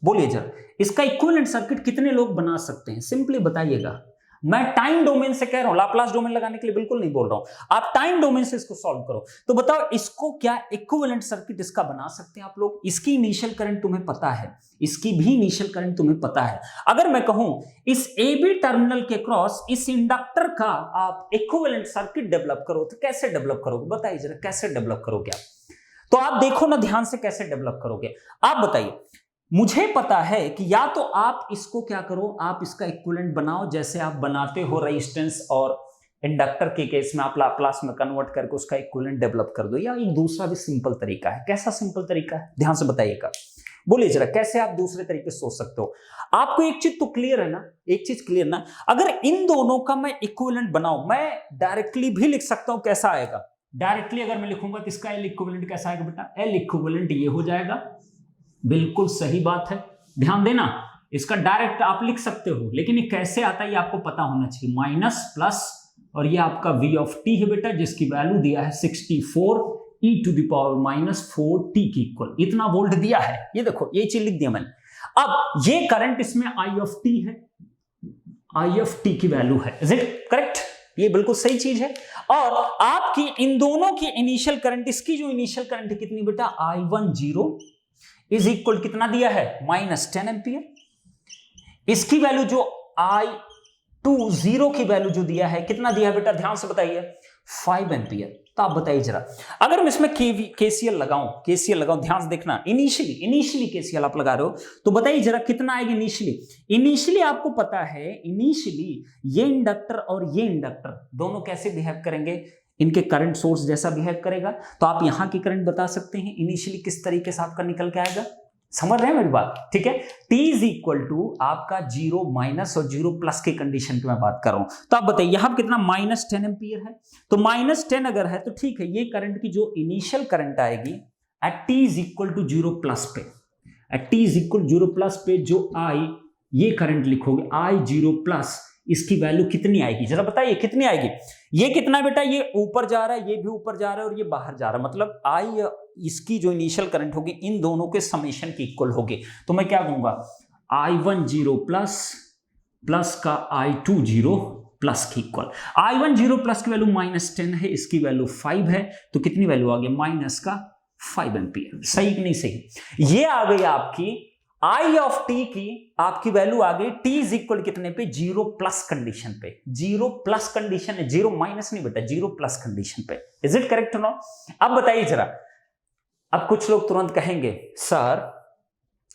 बोलिए जरा, इसका इक्विवेलेंट सर्किट कितने लोग बना सकते हैं? सिंपली बताइएगा। मैं टाइम डोमेन से कह रहा हूं, लाप्लास डोमेन लगाने के लिए बिल्कुल नहीं बोल रहा हूं, आप टाइम डोमेन से इसको सॉल्व करो। तो बताओ इसको क्या इक्विवेलेंट सर्किट इसका बना सकते हैं आप लोग? इसकी इनिशियल करंट तुम्हें पता है, इसकी भी इनिशियल करंट तुम्हें पता है। अगर मैं कहूं इस AB टर्मिनल के क्रॉस इस इंडक्टर का आप इक्विवेलेंट सर्किट डेवलप करो, तो कैसे डेवलप करोगे? बताइए जरा, कैसे डेवलप करोगे आप? तो आप देखो ना ध्यान से, कैसे डेवलप करोगे आप बताइए। मुझे पता है कि या तो आप इसको क्या करो, आप इसका इक्विवेलेंट बनाओ जैसे आप बनाते हो रेजिस्टेंस और इंडक्टर के केस में, आप लाप्लास में कन्वर्ट करके उसका इक्विवेलेंट डेवलप कर दो। या एक दूसरा भी सिंपल तरीका है। कैसा सिंपल तरीका है? ध्यान से बताइएगा, बोलिए जरा, कैसे आप दूसरे तरीके से सोच सकते हो? आपको एक चीज तो क्लियर है ना, एक चीज क्लियर ना, अगर इन दोनों का मैं इक्विवेलेंट बनाऊं, मैं डायरेक्टली भी लिख सकता हूं। कैसा आएगा? डायरेक्टली अगर मैं लिखूंगा तो इसका L इक्विवेलेंट कैसा आएगा बेटा? L इक्विवेलेंट ये हो जाएगा। बिल्कुल सही बात है, ध्यान देना। इसका डायरेक्ट आप लिख सकते हो, लेकिन ये कैसे आता है ये आपको पता होना चाहिए। माइनस प्लस, और ये आपका V ऑफ t है बेटा, जिसकी वैल्यू दिया है 64 e to the power minus 4t की इक्वल, इतना वोल्ट दिया है। ये देखो, ये चीज लिख दिया मैंने। अब ये करंट इसमें I ऑफ t है, I ऑफ t की वैल्यू है। Is it correct? ये बिल्कुल सही चीज है। और आपकी इन दोनों की इनिशियल करंट, इसकी जो इनिशियल करंट है कितनी बेटा, I10 इज इक्वल कितना दिया है, -10 एम्पियर। इसकी वैल्यू जो I20 की वैल्यू जो दिया है, कितना दिया है बेटा? ध्यान से बताइए, 5 एम्पियर। तो आप बताइए जरा, अगर मैं इसमें केसीएल लगाऊं, ध्यान से देखना। इनिशियली केसीएल आप लगा रहे हो, तो बताइए जरा कितना आएगा इनिशियली आपको पता है, इनिशियली ये इंडक्टर और ये इंडक्टर दोनों कैसे बिहेव करेंगे, इनके करंट सोर्स जैसा बिहेव करेगा। तो आप यहां की करंट बता सकते हैं इनिशियली किस तरीके से आपका निकल के आएगा। समझ रहे हैं मेरी बात? ठीक है। T इज इक्वल टू आपका 0 माइनस और 0 प्लस की कंडीशन की मैं बात कर रहा हूं। तो आप बताइए यहां कितना, -10 एम्पियर है। तो -10 अगर है तो ठीक है, ये करंट की जो इनिशियल करंट आएगी at T is equal to 0 plus पे, at T is equal 0 plus पे जो I ये करंट लिखोगे I0 प्लस, इसकी वैल्यू कितनी आएगी जरा बताइए, कितनी आएगी? ये कितना बेटा, ये ऊपर जा रहा है, ये भी ऊपर जा रहा है और ये बाहर जा रहा है, मतलब आई इसकी जो इनिशियल करंट होगी इन दोनों के समेशन की इक्वल होगी। तो मैं क्या कहूंगा, I10 प्लस का I20 प्लस की इक्वल। I10 प्लस की वैल्यू -10 है, इसकी वैल्यू 5 है, तो कितनी वैल्यू आ गई, माइनस का 5 एम्पियर। सही कि नहीं सही? ये आ गई आपकी I ऑफ t की, आपकी वैल्यू आ गई t इज इक्वल कितने पे, 0 प्लस कंडीशन पे। 0 प्लस कंडीशन है, 0 माइनस नहीं बेटा, 0 प्लस कंडीशन पे। Is it correct no? अब बताइए जरा, अब कुछ लोग तुरंत कहेंगे सर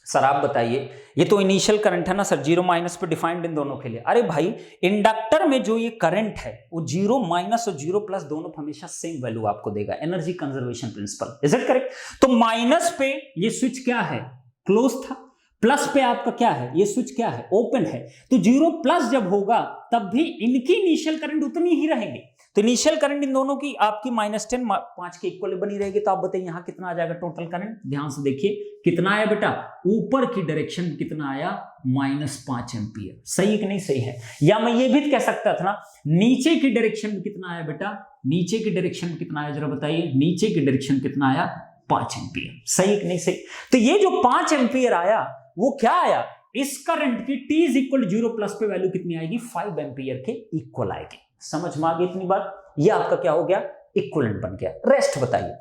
सर आप बताइए, ये तो इनिशियल करंट है ना सर, जीरो माइनस पे डिफाइंड इन दोनों के लिए। अरे भाई इंडक्टर में जो ये करंट है वो जीरो माइनस और जीरो प्लस दोनों हमेशा सेम वैल्यू आपको देगा, energy conservation principle, is it correct? तो माइनस पे ये स्विच क्या है, क्लोज था, प्लस पे आपका क्या है, ये स्विच क्या है, ओपन है। तो जीरो प्लस जब होगा तब भी इनकी इनिशियल करंट उतनी ही रहेगी। तो इनिशियल करंट इन दोनों की आपकी -10 5 के इक्वल बनी रहेगी। तो आप बताइए यहां कितना आ जाएगा टोटल करंट, ध्यान से देखिए कितना आया बेटा, ऊपर की डायरेक्शन में कितना आया, -5 एम्पियर। सही कि नहीं सही है? या मैं ये भी कह सकता था ना, नीचे की डायरेक्शन में कितना आया बेटा, नीचे की डायरेक्शन में कितना आया, जरा बताइए, नीचे की डायरेक्शन कितना आया, 5 एम्पियर। सही कि नहीं सही? तो ये जो 5 एम्पियर आया वो क्या आया, इस करंट की t इज इक्वल 0 प्लस पे वैल्यू कितनी आएगी, 5 एम्पियर के इक्वल आएगी। समझ में आ गई इतनी बात? ये आपका क्या हो गया, इक्विवेलेंट बन गया। रेस्ट बताइए।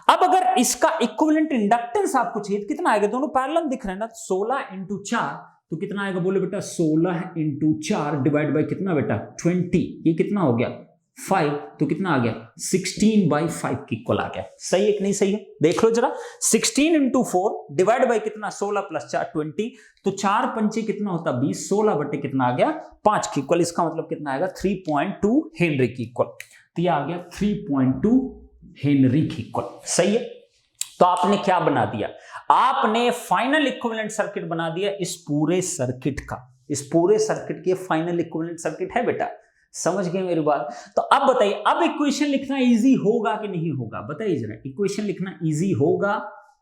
अब अगर इसका इक्विवेलेंट इंडक्टेंस आपको चाहिए तो कितना आएगा, दोनों पैरेलल दिख रहे हैं ना, 16 × 4 तो कितना आएगा, बोले बेटा 16 × 4 डिवाइड बाय कितना बेटा, 20, ये कितना हो गया 5, तो कितना आ गया 16/5 की इक्वल आ गया। सही है कि नहीं सही है? देख लो जरा, 16 × 4 डिवाइड बाय कितना, 16 + 4 20, तो 4 पंचे कितना होता 20, 16 बटे कितना आ गया 5 की इक्वल। इसका मतलब कितना आएगा 3.2 हेनरी की इक्वल। तो ये आ गया 3.2 हेनरी की इक्वल। सही है? तो आपने क्या बना दिया, आपने फाइनल इक्विवेलेंट सर्किट बना दिया इस पूरे सर्किट का। इस पूरे सर्किट के फाइनल इक्विवेलेंट सर्किट है बेटा। समझ गए मेरी बात? तो अब बताइए, अब इक्वेशन लिखना इजी होगा कि नहीं होगा, बताइए जरा, इक्वेशन लिखना इजी होगा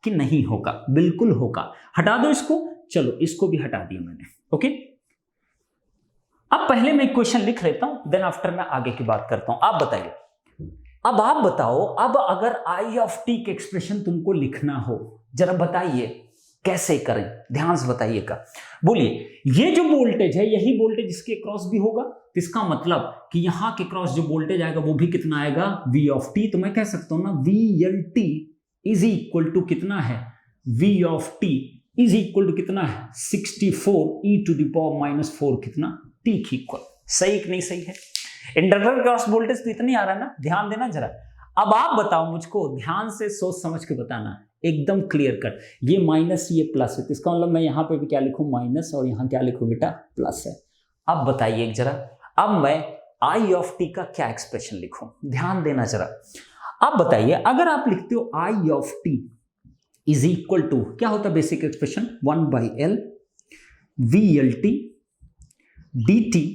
कि नहीं होगा? बिल्कुल होगा। हटा दो इसको, चलो इसको भी हटा दिया मैंने। ओके, अब पहले मैं इक्वेशन लिख लेता हूं, देन आफ्टर मैं आगे की बात करता हूं। आप बताइए, अब आप बताओ, अब अगर आई ऑफ टी के एक्सप्रेशन तुमको लिखना हो, जरा बताइए कैसे करें, ध्यान से बताइएगा। बोलिए, ये जो वोल्टेज है यही वोल्टेज इसके क्रॉस भी होगा, तो इसका मतलब कि यहां के क्रॉस जो वोल्टेज आएगा वो भी कितना आएगा, V ऑफ टी। तो मैं कह सकता हूं ना, VLT इज इक्वल टू कितना है, V of T is equal to कितना है, 64 e⁻⁻⁴ कितना, t की इक्वल। सही कि नहीं सही है? इंडक्टर क्रॉस वोल्टेज तो इतनी आ रहा है ना, ध्यान देना जरा। अब आप बताओ मुझको, ध्यान से सोच समझ के बताना, एकदम क्लियर कट। ये माइनस, ये प्लस है, तो इसका मतलब मैं यहां पे भी क्या लिखूं, माइनस, और यहां क्या लिखूं बेटा, प्लस है। अब बताइए जरा, अब मैं आई ऑफ टी का क्या एक्सप्रेशन लिखूं, ध्यान देना जरा। अब बताइए, अगर आप लिखते हो I of T is equal to, क्या होता है basic expression, 1/L VLT dt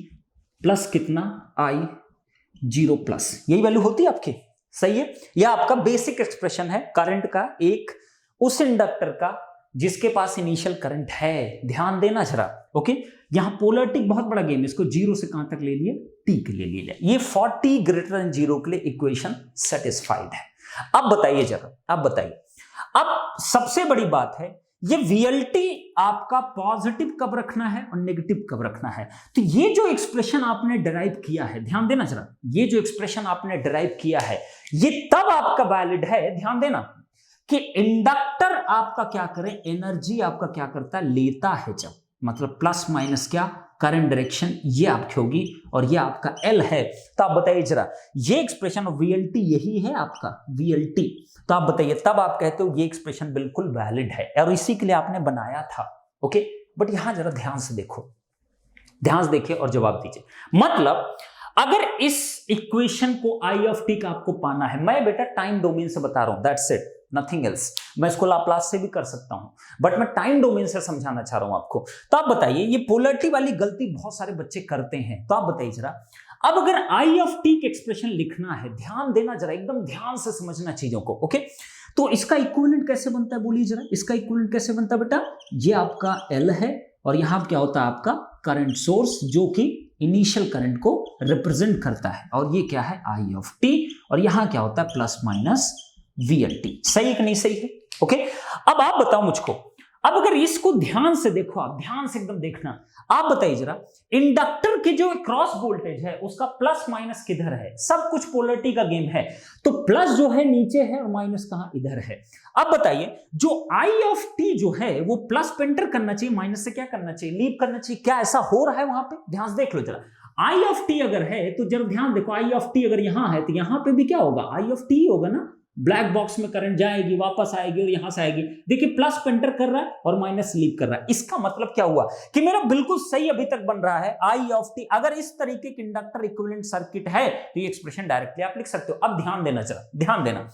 plus कितना I0 प्लस, यही वैल्यू होती है आपकी। सही है? यह आपका बेसिक एक्सप्रेशन है करंट का, एक उस इंडक्टर का जिसके पास इनिशियल करंट है। ध्यान देना जरा। ओके, यहां पोलैरिटी बहुत बड़ा गेम है, इसको 0 से कहां तक ले लिए, t के लिए ले लिया। ये 40 > 0 के लिए इक्वेशन सेटिस्फाइड है। अब बताइए जरा, अब बताइए, अब सबसे बड़ी बात है, ये VLT आपका पॉजिटिव कब रखना है और नेगेटिव कब रखना है। तो ये जो एक्सप्रेशन आपने डिराइव किया है, ध्यान देना जरा, ये जो एक्सप्रेशन आपने डिराइव किया है ये तब आपका वैलिड है, ध्यान देना, कि इंडक्टर आपका क्या करे, एनर्जी आपका क्या करता है, लेता है जब, मतलब प्लस माइनस क्या, करंट डायरेक्शन ये आपकी होगी, और ये आपका L है। तो आप बताइए जरा, ये एक्सप्रेशन VLT यही है आपका VLT, तो आप बताइए, तब आप कहते हो ये एक्सप्रेशन बिल्कुल वैलिड है और इसी के लिए आपने बनाया था। ओके, बट यहां जरा ध्यान से देखो, ध्यान से देखिए और जवाब दीजिए। मतलब अगर इस इक्वेशन को आई ऑफ टी का आपको पाना है, मैं बेटा टाइम डोमेन से बता रहा हूं, दैट्स इट, नथिंग एल्स। मैं इसको लाप्लास से भी कर सकता हूं, बट मैं टाइम डोमेन से समझाना चाह रहा हूं आपको। तो आप बताइए, ये पोलैरिटी वाली गलती बहुत सारे बच्चे करते हैं, तो आप बताइए जरा, अब अगर आई ऑफ टी के एक्सप्रेशन लिखना है, ध्यान देना जरा, एकदम ध्यान से समझना चीजों को। ओके, तो इसका इक्विवेलेंट कैसे बनता है, बोलिए जरा, इसका इक्विवेलेंट कैसे बनता है बेटा। ये आपका L है और यहां क्या होता है आपका करंट सोर्स, जो कि इनिशियल करंट को रिप्रेजेंट करता है, और ये क्या है आई ऑफ टी, और यहां क्या होता है प्लस माइनस VLT। सही कि नहीं सही है? ओके, अब आप बताओ मुझको, अब अगर इसको ध्यान से देखो, आप ध्यान से एकदम देखना, आप बताइए जरा, इंडक्टर के जो क्रॉस वोल्टेज है उसका प्लस माइनस किधर है, सब कुछ पोलैरिटी का गेम है, तो प्लस जो है नीचे है और माइनस कहां, इधर है। अब बताइए, जो आई ऑफ टी जो है वो प्लस पे एंटर करना चाहिए, माइनस से क्या करना चाहिए, लीव करना चाहिए, क्या ऐसा हो रहा है वहां पे, ध्यान से देख लो जरा। आई ऑफ टी अगर है तो जरा ध्यान देखो, आई ऑफ टी अगर यहां है तो यहां पे भी क्या होगा, आई ऑफ टी होगा ना, ब्लैक बॉक्स में करंट जाएगी, वापस आएगी और यहां से आएगी। देखिए प्लस पे एंटर कर रहा है और माइनस लीव कर रहा है। इसका मतलब क्या हुआ कि मेरा बिल्कुल सही अभी तक बन रहा है आई ऑफ टी। अगर इस तरीके की इंडक्टर इक्विवेलेंट सर्किट है तो ये एक्सप्रेशन डायरेक्टली आप लिख सकते हो। अब ध्यान देना, जरा ध्यान देना।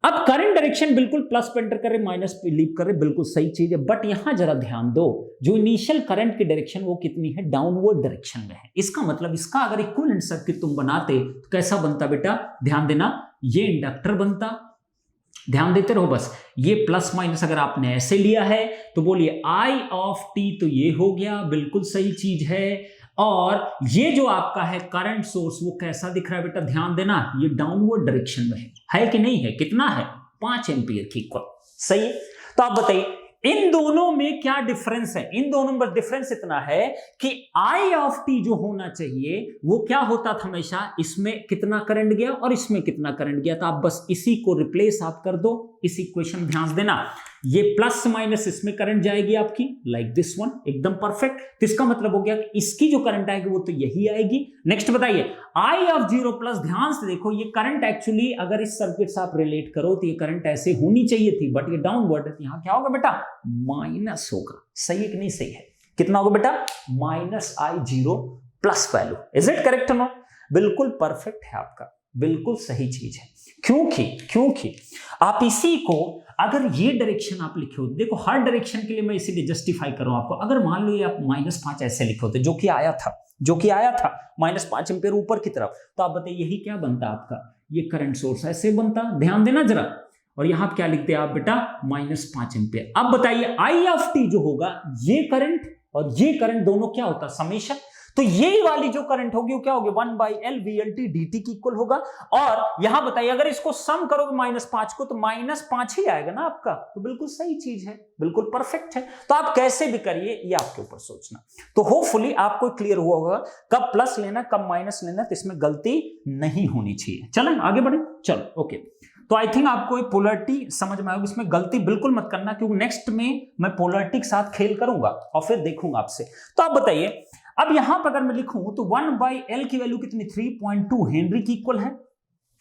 अब करंट डायरेक्शन बिल्कुल प्लस पे एंटर कर रहे, माइनस पे लीव कर रहे, बिल्कुल सही चीज है। बट यहां जरा ध्यान दो, जो इनिशियल करंट की डायरेक्शन वो कितनी है, डाउनवर्ड डायरेक्शन में है। इसका मतलब इसका अगर इक्विवेलेंट सर्किट तुम बनाते तो कैसा बनता बेटा, ध्यान देना, ये इंडक्टर बनता, ध्यान देते रहो बस। ये प्लस माइनस अगर आपने ऐसे लिया है तो बोलिए आई ऑफ टी, तो ये हो गया, बिल्कुल सही चीज है। और ये जो आपका है करंट सोर्स वो कैसा दिख रहा है बेटा, ध्यान देना, ये डाउनवर्ड डायरेक्शन में है कि नहीं है, कितना है, 5 एम्पीयर की इक्वल, सही है। तो आप बताइए इन दोनों में क्या डिफरेंस है। इन दोनों में डिफरेंस इतना है कि आई ऑफ टी जो होना चाहिए वो क्या होता था हमेशा, इसमें कितना करंट गया और इसमें कितना करंट गया। तो आप बस इसी को रिप्लेस आप कर दो, इस इक्वेशन ध्यान देना, ये प्लस माइनस इसमें करंट जाएगी आपकी लाइक दिस वन, एकदम परफेक्ट। तो इसका मतलब हो गया कि इसकी जो करंट आएगी वो तो यही आएगी। नेक्स्ट बताइए आई ऑफ 0 प्लस, ध्यान से देखो ये करंट एक्चुअली अगर इस सर्किट से आप रिलेट करो तो ये करंट ऐसे होनी चाहिए थी, बट ये डाउनवर्ड है, यहां क्या होगा बेटा, माइनस होगा। सही है कि नहीं सही है, कितना होगा बेटा, minus I0 plus value. Is it correct और नॉट, बिल्कुल परफेक्ट है आपका, बिल्कुल सही चीज है। क्योंकि आप इसी को अगर ये डायरेक्शन आप लिखे हो, देखो हर डायरेक्शन के लिए मैं इसीलिए जस्टिफाई कर रहा हूं आपको। अगर मान लो ये आप -5 ऐसे लिखे होते, जो कि आया था -5 एम्पीयर ऊपर की तरफ, तो आप बताइए यही क्या बनता आपका, ये करंट सोर्स ऐसे बनता, ध्यान देना जरा। और यहां क्या लिखते हैं आप बेटा, -5 एम्पीयर। अब बताइए आई ऑफ टी जो होगा, ये करंट और ये करंट दोनों क्या होता, समेशन। तो ये वाली जो करंट होगी वो क्या होगी, 1/L VLT dt की इक्वल होगा। और यहां बताइए अगर इसको सम करोगे -5 को तो -5 ही आएगा ना आपका, तो बिल्कुल सही चीज है, बिल्कुल परफेक्ट है। तो आप कैसे भी करिए ये आपके ऊपर सोचना। तो होपफुली आपको क्लियर हुआ होगा कब प्लस लेना कब माइनस लेना, तो इसमें गलती नहीं होनी चाहिए। चलें आगे बढ़े, चलो ओके। तो आई थिंक आपको ये पोलरिटी समझ में आएगी, इसमें गलती बिल्कुल मत करना, क्योंकि नेक्स्ट में मैं पोलरिटी के साथ खेल करूंगा और फिर देखूंगा आपसे। तो आप बताइए अब यहां पर अगर मैं लिखूं तो 1/L की वैल्यू कितनी, 3.2 हेनरी की इक्वल है,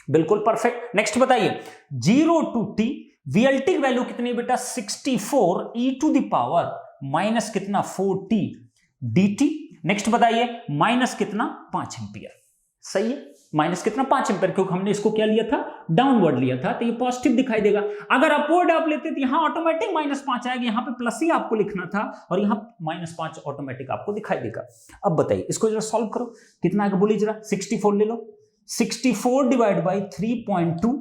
बिल्कुल परफेक्ट। नेक्स्ट बताइए 0 to t VLT की वैल्यू कितनी बेटा, 64 e⁻ माइनस कितना 4t dt। नेक्स्ट बताइए माइनस कितना 5 एम्पीयर, सही है, माइनस कितना 5 एम्पीयर, क्योंकि हमने इसको क्या लिया था, डाउनवर्ड लिया था, तो ये पॉजिटिव दिखाई देगा। अगर अपवर्ड आप लेते तो यहां ऑटोमेटिक -5 आएगा, यहां पे प्लस ही आपको लिखना था और यहां -5 ऑटोमेटिक आपको दिखाई देगा। अब बताइए इसको जरा सॉल्व करो, कितना आएगा बोलिए जरा, 64 ले लो, 64 डिवाइड बाई 3.2,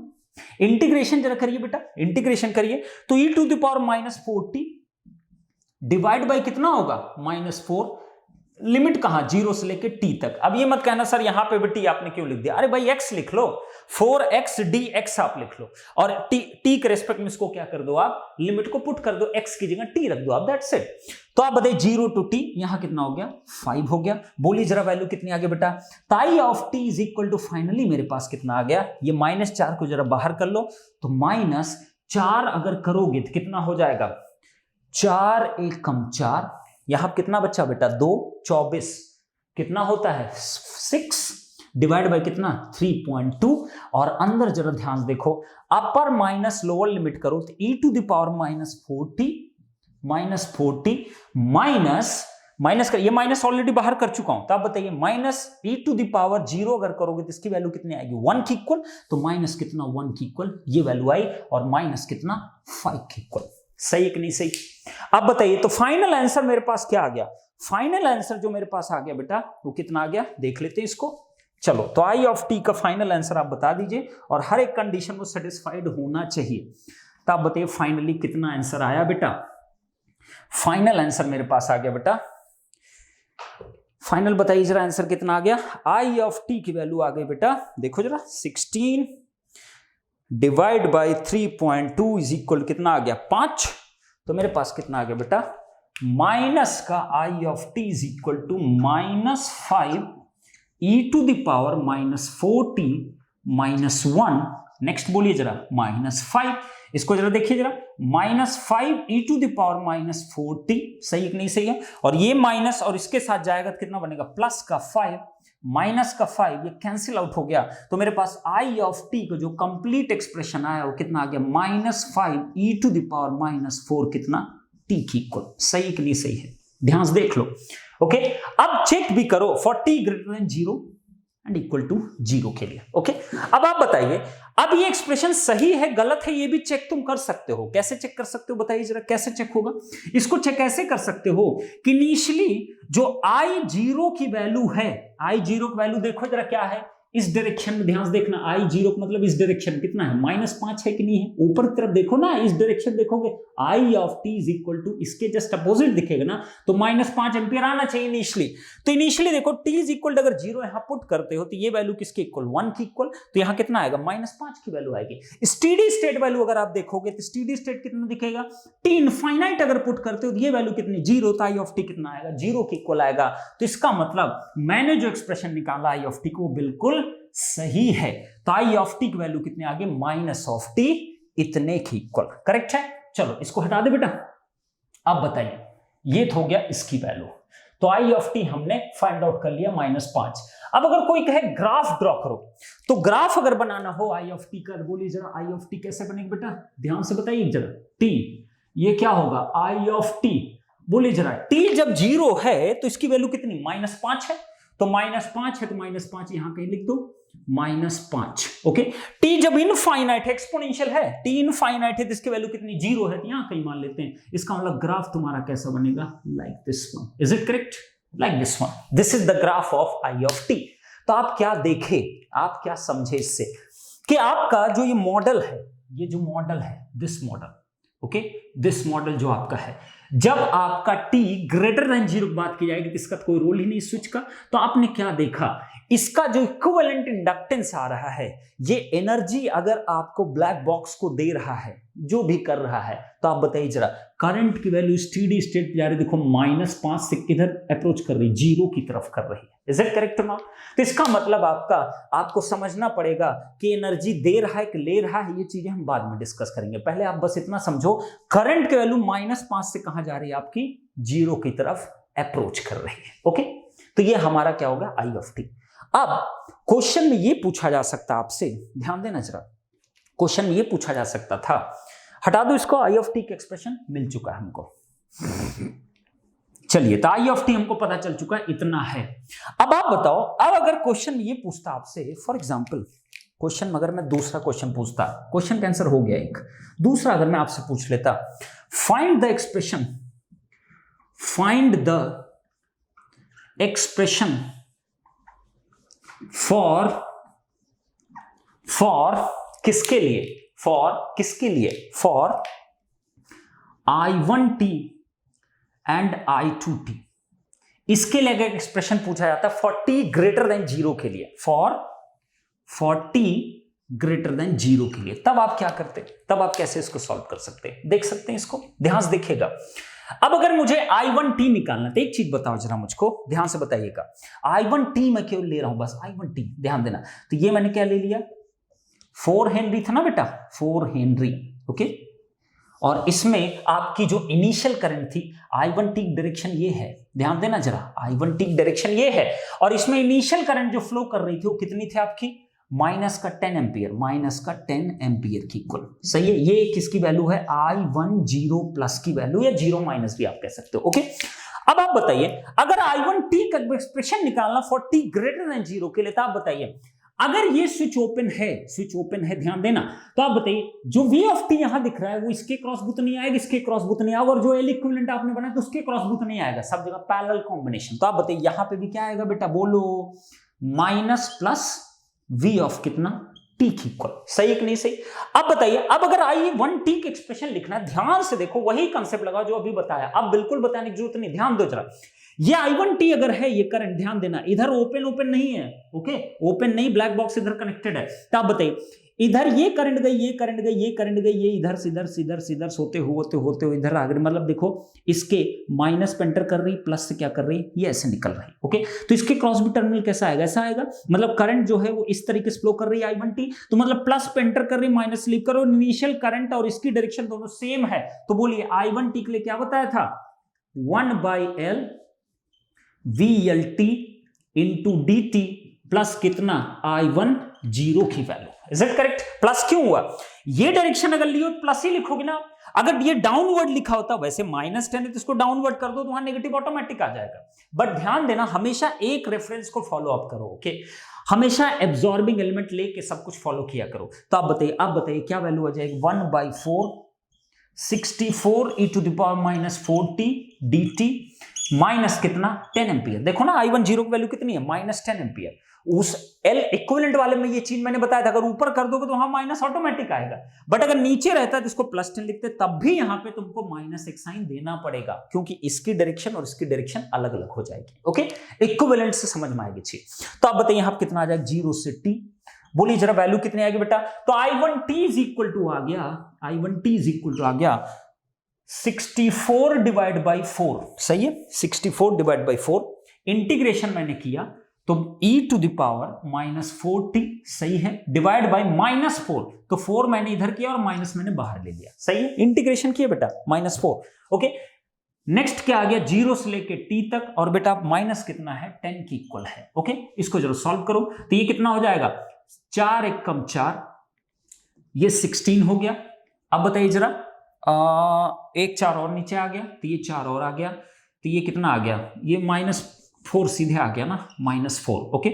इंटीग्रेशन जरा करिए बेटा, इंटीग्रेशन करिए तो e⁻⁻4t डिवाइड बाई कितना होगा, -4, लिमिट कहां, 0 से लेके t तक। अब ये मत कहना सर यहां पे भी t आपने क्यों लिख दिया, अरे भाई x लिख लो, 4x dx आप लिख लो, और t के रेस्पेक्ट में इसको क्या कर दो आप, लिमिट को पुट कर दो, x की जगह t रख दो आप, दैट्स इट। तो आप बताइए 0 to t, यहां कितना हो गया, 5 हो गया। बोलिए जरा वैल्यू कितनी आ गया बेटा, ताई of t is equal to, finally मेरे पास कितना आ गया, ये -4 को जरा बाहर कर लो, तो -4 अगर करोगे तो कितना हो जाएगा, 4 1 कम 4, यहां कितना बच्चा बेटा, 2 24, कितना होता है 6 डिवाइड बाय कितना 3.2, और अंदर जरा ध्यान देखो, अपर माइनस लोअर लिमिट करो तो e⁻⁻4t माइनस कर, ये माइनस ऑलरेडी बाहर कर चुका हूं, तो आप बताइए -e⁻0 अगर करोगे तो इसकी वैल्यू कितनी आएगी, 1 की इक्वल, तो माइनस कितना 1 की इक्वल ये वैल्यू आई, और माइनस कितना 5 की इक्वल, सही है कि नहीं सही। अब बताइए तो फाइनल आंसर मेरे पास क्या आ गया, फाइनल आंसर जो मेरे पास आ गया बेटा वो कितना आ गया, देख लेते हैं इसको। चलो तो आई ऑफ टी का फाइनल आंसर आप बता दीजिए, और हर एक कंडीशन को सेटिस्फाइड होना चाहिए। तो आप बताइए फाइनली कितना आंसर आया बेटा, फाइनल आंसर मेरे पास आ गया बेटा, फाइनल बताइए जरा आंसर कितना आ गया, आई ऑफ टी की वैल्यू आ गई बेटा, देखो जरा 16 डिवाइड बाई 3.2 इज इक्वल कितना आ गया 5, तो मेरे पास कितना आ गया बेटा, माइनस का I of T is equal to -5 e⁻⁻4t -1, next बोलिए जरा -5 इसको जरा देखिए जरा, -5e⁻⁻4t, सही कि नहीं सही है? और ये माइनस और इसके साथ जाएगा तो कितना बनेगा, प्लस का 5 माइनस का 5, ये कैंसिल आउट हो गया, तो मेरे पास आई ऑफ टी को जो कंप्लीट एक्सप्रेशन आया वो कितना आ गया, -5e⁻⁻4 कितना, टी की इक्वल, सही कि नहीं सही है? ध्यान से देख लो। ओके, अब चेक भी करो for t greater than 0 and equal to 0 के लिए। ओके, अब आप बताइए, अब ये एक्सप्रेशन सही है गलत है ये भी चेक तुम कर सकते हो। कैसे चेक कर सकते हो बताइए जरा, कैसे चेक होगा? इसको चेक कैसे कर सकते हो कि इनिशियली जो I0 की वैल्यू है, I0 की वैल्यू देखो जरा क्या है, इस डायरेक्शन में ध्यान से देखना, I0 का मतलब इस डायरेक्शन कितना है, -5 है कि नहीं है? ऊपर की तरफ देखो ना, इस डायरेक्शन देखोगे, I of t is equal to इसके जस्ट अपोजिट दिखेगा ना, तो -5 एम्पियर आना चाहिए इनिशियली। तो इनिशियली देखो t इज इक्वल अगर 0 यहां पुट करते हो तो ये वैल्यू किसके इक्वल, 1 की इक्वल, तो यहां कितना आएगा, -5 की वैल्यू आएगी। स्टेडी स्टेट वैल्यू अगर आप देखोगे तो स्टेडी स्टेट कितना दिखेगा, t इनफाइनाइट अगर पुट करते हो तो ये वैल्यू कितनी, 0, तो I ऑफ t कितना आएगा, 0 की इक्वल आएगा। तो इसका मतलब मैंने जो एक्सप्रेशन निकाला I ऑफ t को बिल्कुल सही है। तो I ऑफ t की वैल्यू कितने आगे, -t इतने की इक्वल, करेक्ट है। चलो इसको हटा दे बेटा। अब बताइए, ये तो हो गया इसकी वैल्यू, तो I ऑफ t हमने फाइंड आउट कर लिया -5। अब अगर कोई कहे ग्राफ ड्रॉ करो, तो ग्राफ अगर बनाना हो I ऑफ t का, बोलिए जरा I ऑफ t कैसे बनेगा बेटा, ध्यान से बताइए जरा। t ये क्या होगा, I ऑफ t, बोलिए जरा, t जब 0 है तो इसकी वैल्यू कितनी, -5 है, तो -5 है तो -5 यहां कहीं लिख दो, -5। ओके, t जब इनफाइनाइट है, एक्सपोनेंशियल है, t इनफाइनाइट है तो इसकी वैल्यू कितनी, 0 है, तो यहां कहीं मान लेते हैं। इसका मतलब ग्राफ तुम्हारा कैसा बनेगा, like this one, is it correct, like this one, this is the graph of I of t। तो आप क्या देखे, आप क्या समझे इससे कि आपका जो ये मॉडल है, ये जो मॉडल है, this model, okay, this model जो आपका है, जब आपका t ग्रेटर देन 0 की बात की जाएगी तो इसका कोई रोल ही नहीं स्विच का। तो आपने क्या देखा, इसका जो इक्विवेलेंट इंडक्टेंस आ रहा है, ये एनर्जी अगर आपको ब्लैक बॉक्स को दे रहा है, जो भी कर रहा है, तो आप बताइए जरा, करंट की वैल्यू स्टेडी स्टेट पे जा रही, देखो -5 से किधर अप्रोच कर रही, 0 की तरफ कर रही है, इज इट करेक्ट ना? तो इसका मतलब आपको समझना पड़ेगा कि एनर्जी दे रहा है कि ले रहा है, ये चीजें हम बाद में डिस्कस करेंगे। पहले आप बस इतना समझो, करंट की वैल्यू -5 से कहां जा रही है आपकी, 0 की तरफ अप्रोच कर रही है। ओके, तो ये हमारा क्या होगा, I ऑफ t। अब क्वेश्चन में ये पूछा जा सकता आपसे, ध्यान देना जरा, क्वेश्चन में ये पूछा जा सकता था, हटा दो इसको, I ऑफ t का एक्सप्रेशन मिल चुका है हमको। चलिए, तो I ऑफ t हमको पता चल चुका है, इतना है। अब आप बताओ, अब अगर क्वेश्चन में ये पूछता आपसे, फॉर एग्जांपल क्वेश्चन में अगर मैं दूसरा क्वेश्चन पूछता, क्वेश्चन का आंसर हो गया एक, दूसरा अगर मैं आपसे पूछ लेता, find the expression, find the expression for किसके लिए, फॉर किसके लिए, फॉर I1t एंड I2t, इसके लिए अगर एक्सप्रेशन पूछा जाता है फॉर t ग्रेटर देन 0 के लिए, फॉर t ग्रेटर देन 0 के लिए, तब आप क्या करते, तब आप कैसे इसको सॉल्व कर सकते हैं, देख सकते हैं इसको, ध्यान से देखिएगा। अब अगर मुझे I1t निकालना, तो एक चीज बताओ जरा मुझको, ध्यान से बताइएगा, I1t मैं केवल ले रहा हूं बस, I1t, ध्यान देना। तो ये मैंने क्या ले लिया, 4 हेनरी था ना बेटा, 4 हेनरी, ओके, और इसमें आपकी जो इनिशियल करंट थी, I1t डायरेक्शन ये है, ध्यान देना जरा, I1t डायरेक्शन ये है, और इसमें इनिशियल करंट जो फ्लो कर रही थी वो कितनी थी आपकी, -10 एम्पियर, -10 एम्पियर की इक्वल, सही है। ये किसकी वैल्यू है, I10 प्लस की वैल्यू, या 0 माइनस भी आप कह सकते हो। ओके, अब आप बताइए, अगर I1t का एक्सप्रेशन निकालना फॉर t ग्रेटर देन 0 के लिए, तो आप बताइए, अगर ये स्विच ओपन है, स्विच ओपन है, ध्यान देना, तो आप बताइए, जो V ऑफ t यहां दिख रहा है वो इसके क्रॉस बुत नहीं आएगा, इसके क्रॉस बुत नहीं आएगा, और जो L इक्विवेलेंट आपने बनाया तो उसके क्रॉस बुत नहीं आएगा, सब जगह पैरेलल कॉम्बिनेशन। तो आप बताइए यहां पे भी क्या आएगा बेटा, बोलो, माइनस प्लस V ऑफ कितना, t की इक्वल, सही कि नहीं सही? अब बताइए, अब अगर I1t के एक्सप्रेशन लिखना है, ध्यान से देखो, वही कंसेप्ट लगा जो अभी बताया, अब बिल्कुल बताने की जरूरत नहीं, ध्यान दो जरा। ये I1t अगर है, ये करंट, ध्यान देना, इधर ओपन नहीं है, ओके, ओपन नहीं, ब्लैक बॉक्स इधर कनेक्टेड है। तो आप बताइए, इधर ये करंट गई, ये करंट गई, ये करंट गई, ये इधर से इधर से इधर से इधर होते हुए इधर आ गई। मतलब देखो इसके माइनस पे एंटर कर रही, प्लस से क्या कर रही, ये ऐसे निकल रही। ओके, तो इसके क्रॉस बी टर्मिनल कैसा आएगा, ऐसा आएगा। मतलब करंट जो है वो इस तरीके से फ्लो कर रही है I1t, तो मतलब प्लस पे एंटर कर रही, माइनस लीव करो, इनिशियल करंट और इसकी डायरेक्शन दोनों सेम है। तो बोलिए I1t के लिए क्या बताया था, 1/L VLT into dt plus कितना I1 जीरो की value. Is it correct? Plus क्यों हुआ, ये डायरेक्शन अगर लियो तो प्लस ही लिखोगे ना। अगर ये डाउनवर्ड लिखा होता, वैसे -10 है तो इसको डाउनवर्ड कर दो तो वहां नेगेटिव ऑटोमेटिक आ जाएगा। बट ध्यान देना, हमेशा एक रेफरेंस को फॉलो अप करो। ओके, हमेशा एब्जॉर्बिंग एलिमेंट लेके सब कुछ फॉलो किया करो। तो आप बताइए क्या वैल्यू आ जाएगी, 1/4 64 e to the power -40 dt minus कितना 10 एम्पियर। देखो ना I1 जीरो की वैल्यू कितनी है, -10 एम्पियर। उस L इक्विवेलेंट वाले में ये चीज मैंने बताया था, अगर ऊपर कर दोगे तो वहां माइनस ऑटोमेटिक आएगा, बट अगर नीचे रहता है तो इसको +10 लिखते, तब भी यहां पे तुमको माइनस एक साइन देना पड़ेगा, क्योंकि इसकी डायरेक्शन और इसकी डायरेक्शन अलग अलग हो जाएगी। ओके, इक्विवेलेंट से समझ में आएगी चीज। तो आप बताइए यहां कितना आ जाएगा, 0 से t। बोलिए जरा वैल्यू कितनी आएगी बेटा, तो I1t इज इक्वल टू आ गया 64 डिवाइड बाई 4। सही है, 64 डिवाइड बाई 4। इंटीग्रेशन मैंने किया तो e टू द पावर -40, सही है, डिवाइड बाई -4, तो 4 मैंने इधर किया और माइनस मैंने बाहर ले लिया। सही है, इंटीग्रेशन किया बेटा -4। ओके, नेक्स्ट क्या आ गया, 0 से लेके t तक, और बेटा माइनस कितना है, 10 की इक्वल है। ओके, इसको जरा सॉल्व करो तो ये कितना हो जाएगा, 4 एक कम 4, ये 16 हो गया। अब बताइए जरा, एक 4 और नीचे आ गया तो ये 4 और आ गया, तो ये कितना आ गया, ये -4 सीधे आ गया ना, -4। ओके,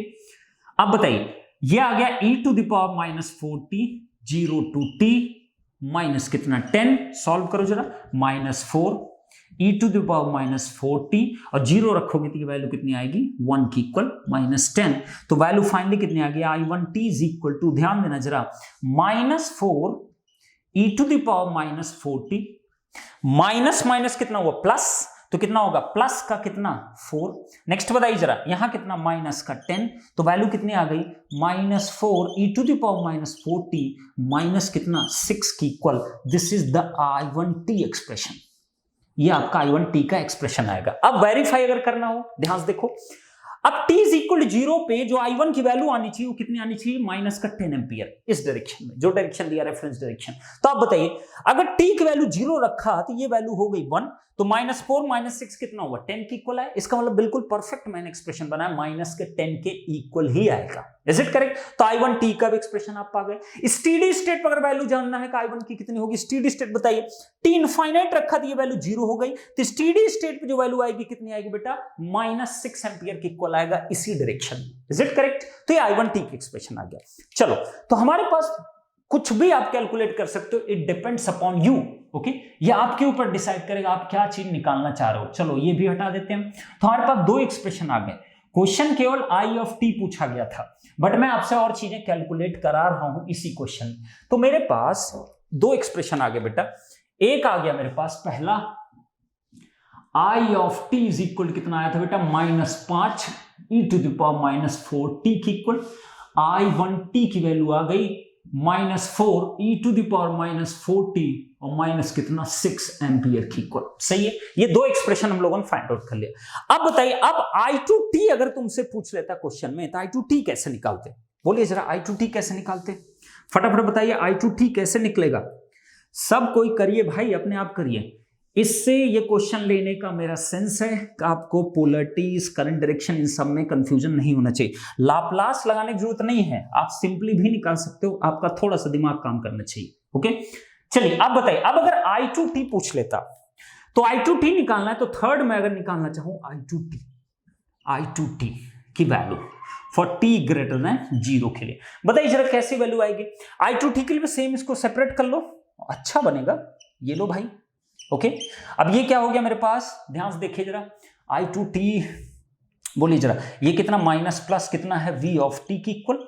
अब बताइए ये आ गया e to the power -40 0 to t minus कितना 10, सॉल्व करो जरा, -4 e टू द पावर -40 और 0 रखोगे तो ये वैल्यू कितनी आएगी, 1 की इक्वल -10। तो वैल्यू फाइनली कितनी आ गई, I1t इज इक्वल टू, ध्यान देना जरा, -4 e to the power -40 minus कितना हुआ, प्लस, तो कितना होगा, प्लस का कितना 4। नेक्स्ट बताइए जरा, यहां कितना, माइनस का 10, तो वैल्यू कितनी आ गई, -4 e to the power -40 minus कितना 6 की equal. This is the I1t expression, ये आपका I1t का एक्सप्रेशन आएगा। अब वेरीफाई अगर करना हो, ध्यान से देखो, अब t इज इक्वल टू 0 पे जो I1 की वैल्यू आनी चाहिए वो कितनी आनी चाहिए, माइनस का 10 एम्पियर, इस डायरेक्शन में, जो डायरेक्शन दिया रेफरेंस डायरेक्शन। तो आप बताइए अगर t की वैल्यू 0 रखा तो ये वैल्यू हो गई 1, तो -4 - 6 कितना हुआ, 10 के इक्वल है। इसका मतलब बिल्कुल परफेक्ट मैंने एक्सप्रेशन बनाया, माइनस के 10 के इक्वल ही आएगा। Is it correct? तो I1t का भी एक्सप्रेशन आप पा गए। स्टेडी स्टेट पर अगर वैल्यू जानना है कि I1 की कितनी होगी, स्टेडी स्टेट बताइए, t इनफाइनाइट रखा तो ये वैल्यू 0 हो गई, तो स्टेडी स्टेट पे जो वैल्यू आएगी कितनी आएगी बेटा, -6 एम्पियर के इक्वल आएगा इसी डायरेक्शन। Is it correct? तो ये I1t की एक्सप्रेशन आ गया। चलो, तो हमारे पास कुछ भी आप कैलकुलेट कर सकते हो, it depends upon you. Okay, ये आपके ऊपर डिसाइड करेगा आप क्या चीज निकालना चाह रहे हो। चलो ये भी हटा देते हैं। तो हमारे पास 2 एक्सप्रेशन आ गए। क्वेश्चन केवल I पूछा गया था, बट मैं आपसे और चीजें कैलकुलेट करा रहा हूं इसी क्वेश्चन। तो मेरे पास 2 एक्सप्रेशन आ गए बेटा। एक आ गया मेरे पास पहला, I इज इक्वल कितना आया था बेटा, -5 e to the power -4t की इक्वल। I1t की वैल्यू आ गई -4 e टू द पावर -40 और माइनस कितना 6 एम्पियर की इक्वल। सही है, ये 2 एक्सप्रेशन हम लोगों ने फाइंड आउट कर लिया। अब बताइए, अब I2t अगर तुमसे पूछ लेता क्वेश्चन में तो I2t कैसे निकालते, बोलिए जरा I2t कैसे निकालते, फटाफट बताइए I2t कैसे निकलेगा। सब कोई करिए भाई, अपने आप करिए। इससे ये क्वेश्चन लेने का मेरा सेंस है कि आपको पोलरिटीज, करंट डायरेक्शन, इन सब में कंफ्यूजन नहीं होना चाहिए। लाप्लास लगाने की जरूरत नहीं है, आप सिंपली भी निकाल सकते हो, आपका थोड़ा सा दिमाग काम करना चाहिए। ओके, चलिए अब बताइए, अब अगर I2t पूछ लेता तो I2t निकालना है, तो थर्ड में अगर निकालना चाहूं I2t की value for t greater than 0 के लिए, बताइए जरा कैसी वैल्यू आएगी। I2t के लिए सेम इसको सेपरेट कर लो, अच्छा बनेगा। ये लो भाई। ओके, अब ये क्या हो गया मेरे पास, ध्यान से देखिए जरा, I2t, बोलिए जरा ये कितना, माइनस प्लस कितना है V की इक्वल।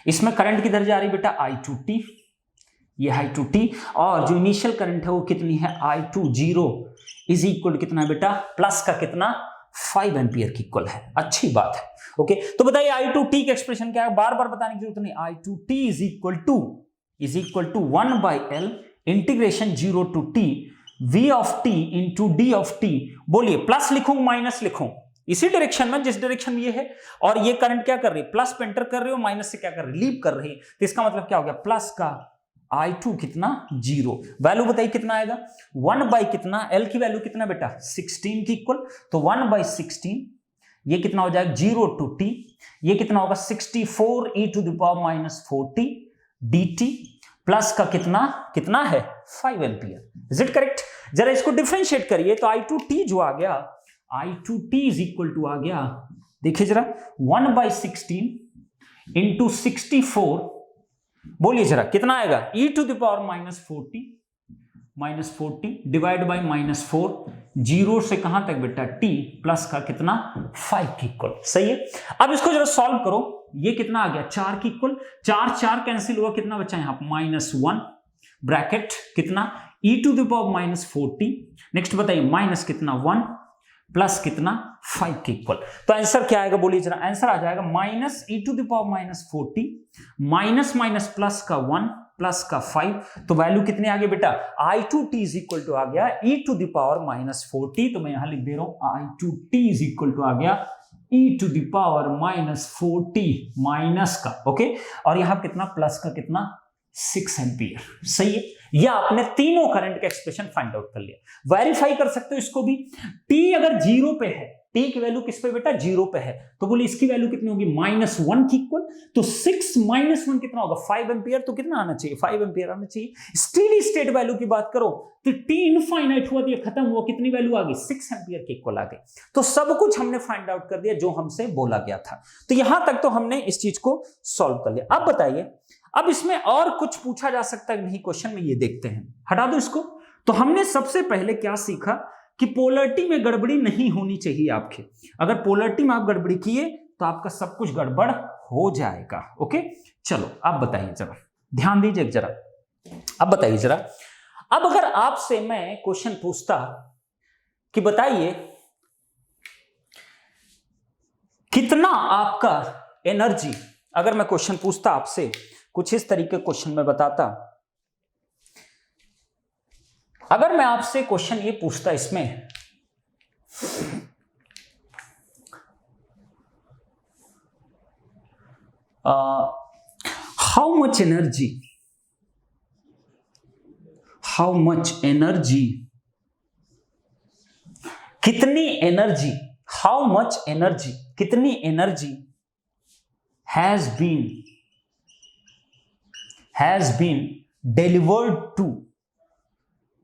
इसमें करंट किधर जा रही बेटा, I2t, ये I2t, और जो इनिशियल करंट है वो कितनी है, I20 इज इक्वल कितना है बेटा, प्लस का कितना 5 एम्पियर की इक्वल है। अच्छी बात है। ओके, तो बताइए I2t का एक्सप्रेशन क्या है, बार बार बताने की जरूरत नहीं। I2t is equal to 1/L integration 0 to t v of t into D of T. बोलिए प्लस लिखूं माइनस लिखूं, इसी डायरेक्शन में जिस डायरेक्शन ये है, और ये करंट क्या कर रही है, प्लस पे एंटर कर रही हो, माइनस से क्या कर रही है, लीव कर रही है। तो इसका मतलब क्या हो गया, प्लस का I2 कितना 0, वैल्यू बताइए कितना आएगा, 1 बाई कितना, L की वैल्यू कितना बेटा 16 की इक्वल, तो 1/16, ये कितना हो जाएगा 0 to t, ये कितना होगा 64 e to the power minus 40 dt plus का कितना है 5 एम्पियर। Is it correct? जरा इसको डिफरेंशिएट करिए, तो I2t जो आ गया, I2t इज इक्वल टू आ गया, देखिए जरा 1/16 इंटू 64, बोलिए जरा कितना आएगा, e to the power -40 divide by -4, 0 से कहां तक बेटा t प्लस का कितना 5 की इक्वल। सही है। अब इसको जरा सॉल्व करो, ये कितना आ गया 4 की इक्वल, 4 कैंसिल हुआ, कितना बचा यहां -1 ब्रैकेट कितना e to the power -40, next बताइए माइनस कितना 1 प्लस कितना 5 की इक्वल। तो आंसर क्या आएगा, बोलिए जरा, आंसर आ जाएगा -e to the power -40 minus minus plus का 1 प्लस का 5, तो वैल्यू कितने आ गए बेटा, I2t इज इक्वल टू आ गया e to the power -40, तो मैं यहां लिख दे रहा हूं I2t इज इक्वल टू आ गया e to the power -40 minus का, ओके, और यहां कितना प्लस का कितना 6 एम्पियर। सही है, या आपने तीनों करंट का एक्सप्रेशन फाइंड आउट कर लिया। वेरीफाई कर सकते हो इसको भी, t अगर 0 पे है, t की वैल्यू किस पे बेटा 0 पे है, तो बोलिए इसकी वैल्यू कितनी होगी -1 की इक्वल, तो 6 - 1 कितना होगा 5 एम्पियर, तो कितना आना चाहिए 5 एम्पियर आना चाहिए। स्टेडी स्टेट वैल्यू की बात करो तो t इनफाइनाइट हुआ, तो खत्म हुआ, कितनी वैल्यू आ गई 6 एम्पियर के इक्वल आ गई। तो सब कुछ हमने फाइंड आउट कर दिया जो हमसे बोला गया था। तो यहां तक तो हमने इस चीज को सॉल्व कर लिया। अब बताइए, अब इसमें और कुछ पूछा जा सकता है नहीं क्वेश्चन में, ये देखते हैं, हटा दो इसको। तो हमने सबसे पहले क्या सीखा कि पोलरिटी में गड़बड़ी नहीं होनी चाहिए आपके, अगर पोलरिटी में आप गड़बड़ी किए तो आपका सब कुछ गड़बड़ हो जाएगा। ओके, चलो अब बताइए जरा, ध्यान दीजिए जरा, अब बताइए जरा, अब अगर आपसे मैं क्वेश्चन पूछता कि बताइए कितना आपका एनर्जी, अगर मैं क्वेश्चन पूछता आपसे कुछ इस तरीके क्वेश्चन में बताता, अगर मैं आपसे क्वेश्चन ये पूछता इसमें हाउ मच एनर्जी, कितनी एनर्जी, हाउ मच एनर्जी, कितनी energy has been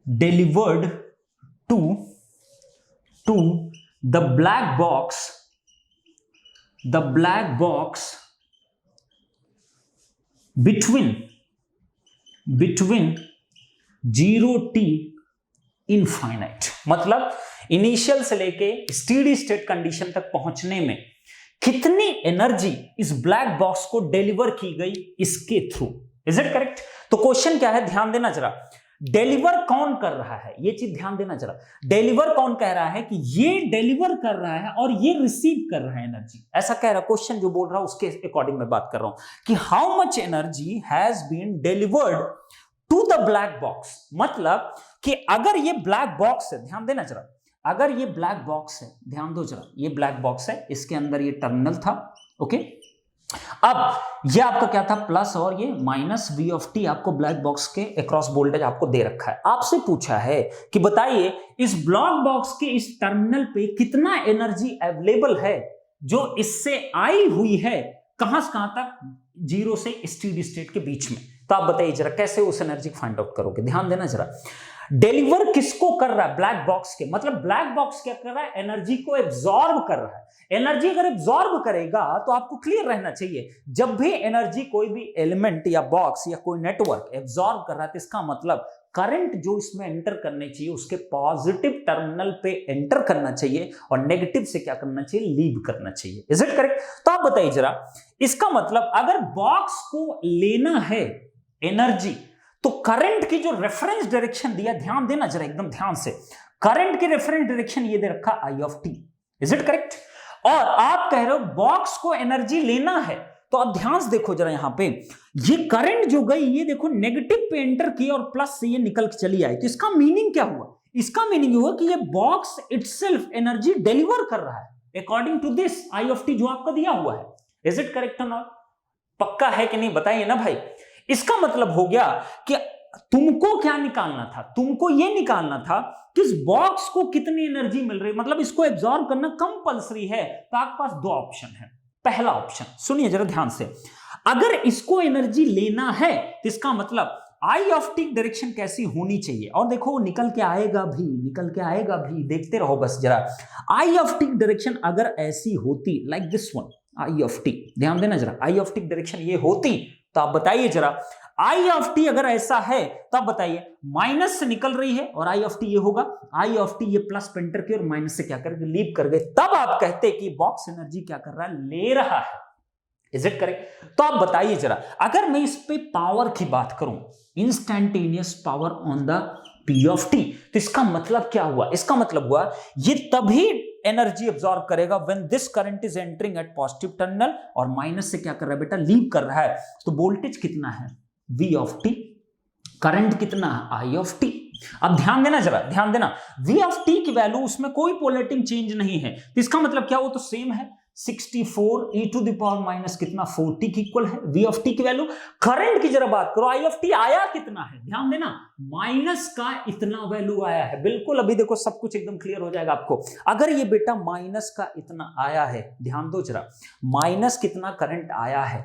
delivered to the black box between 0t infinite, मतलब इनिशियल से लेके स्टेडी स्टेट कंडीशन तक पहुंचने में कितनी एनर्जी इस ब्लैक बॉक्स को डिलीवर की गई इसके थ्रू। Is it correct? तो क्वेश्चन क्या है, ध्यान देना जरा, डिलीवर कौन कर रहा है, ये चीज ध्यान देना जरा, डिलीवर कौन कह रहा है कि ये डिलीवर कर रहा है और ये रिसीव कर रहा है एनर्जी, ऐसा कह रहा है क्वेश्चन जो बोल रहा हूं उसके अकॉर्डिंग मैं बात कर रहा हूं कि how much energy has been delivered to the black box, मतलब कि अगर ये ब्लैक बॉक्स है, ध्यान देना जरा, अगर ये ब्लैक बॉक्स है, ध्यान दो जरा, ये ब्लैक बॉक्स है, इसके अंदर ये टर्मिनल था, ओके, अब ये आपका क्या था प्लस और ये माइनस v ऑफ t आपको ब्लैक बॉक्स के अक्रॉस वोल्टेज आपको दे रखा है। आपसे पूछा है कि बताइए इस ब्लैक बॉक्स के इस टर्मिनल पे कितना एनर्जी अवेलेबल है जो इससे आई हुई है, कहां से कहां तक, 0 से स्टेडी स्टेट के बीच में। तो आप बताइए जरा कैसे उस एनर्जी को फाइंड आउट करोगे, ध्यान देना जरा। डिलीवर किसको कर रहा है, ब्लैक बॉक्स के, मतलब ब्लैक बॉक्स क्या कर रहा है, एनर्जी को एब्जॉर्ब कर रहा है। एनर्जी अगर एब्जॉर्ब करेगा तो आपको क्लियर रहना चाहिए, जब भी एनर्जी कोई भी एलिमेंट या बॉक्स या कोई नेटवर्क एब्जॉर्ब कर रहा है तो इसका मतलब करंट जो इसमें एंटर करने चाहिए उसके पॉजिटिव टर्मिनल पे एंटर करना चाहिए और नेगेटिव से क्या करना चाहिए, लीव करना चाहिए। Is it correct? तो आप बताइए जरा, इसका मतलब अगर बॉक्स को लेना है एनर्जी तो करंट की जो रेफरेंस डायरेक्शन दिया, ध्यान देना जरा एकदम ध्यान से, करंट की रेफरेंस डायरेक्शन ये दे रखा I of T, is it correct? और आप कह रहे हो बॉक्स को एनर्जी लेना है, तो आप ध्यान से देखो जरा यहां पे, ये करंट जो गई ये देखो नेगेटिव पे एंटर की और प्लस से ये निकल के चली आई, तो इसका मीनिंग क्या हुआ? इसका मीनिंग हुआ कि ये बॉक्स इटसेल्फ एनर्जी डिलीवर कर रहा है according to this I of T जो आपका दिया हुआ है। इज इट करेक्ट और नॉट? पक्का है कि नहीं बताइए ना भाई। इसका मतलब हो गया कि तुमको क्या निकालना था, तुमको ये निकालना था कि इस बॉक्स को कितनी एनर्जी मिल रही है, मतलब इसको एब्जॉर्ब करना कंपल्सरी है। तो आपके पास दो ऑप्शन है। पहला ऑप्शन सुनिए जरा ध्यान से, अगर इसको एनर्जी लेना है तो इसका मतलब आई ऑफ टी डायरेक्शन कैसी होनी चाहिए, और देखो वो निकल के आएगा भी, निकल के आएगा भी, देखते रहो बस जरा। आई ऑफ टी डायरेक्शन अगर ऐसी होती like this one, I of T, ध्यान देना जरा, आई ऑफ टी डायरेक्शन ये होती तो आप बताइए जरा, आई ऑफ टी अगर ऐसा है तब बताइए माइनस से निकल रही है और आई ऑफ टी ये होगा, आई ऑफ टी ये प्लस पे एंटर की और माइनस से क्या करके लीव कर गए, तब आप कहते कि बॉक्स एनर्जी क्या कर रहा है, ले रहा है। Is it correct? तो आप बताइए जरा, अगर मैं इस पे पावर की बात करूं, instantaneous power on the P of T, तो इसका मतलब क्या हुआ? इसका मतलब हुआ ये तभी एनर्जी एब्जॉर्ब करेगा when this current is entering at positive terminal और माइनस से क्या कर रहा है बेटा, लीव कर रहा है। तो वोल्टेज कितना है, V ऑफ टी, करंट कितना है, I ऑफ टी। अब ध्यान देना जरा, ध्यान देना, V ऑफ टी की वैल्यू उसमें कोई पोलैरिटी चेंज नहीं है, तो इसका मतलब क्या, वो तो सेम है, 64 e to the power minus कितना 40 की इक्वल है V ऑफ टी की वैल्यू। करंट की जरा बात करो, I ऑफ टी आया कितना है, ध्यान देना, माइनस का इतना वैल्यू आया है। बिल्कुल अभी देखो सब कुछ एकदम क्लियर हो जाएगा आपको। अगर ये बेटा माइनस का इतना आया है, ध्यान दो जरा, माइनस कितना करंट आया है,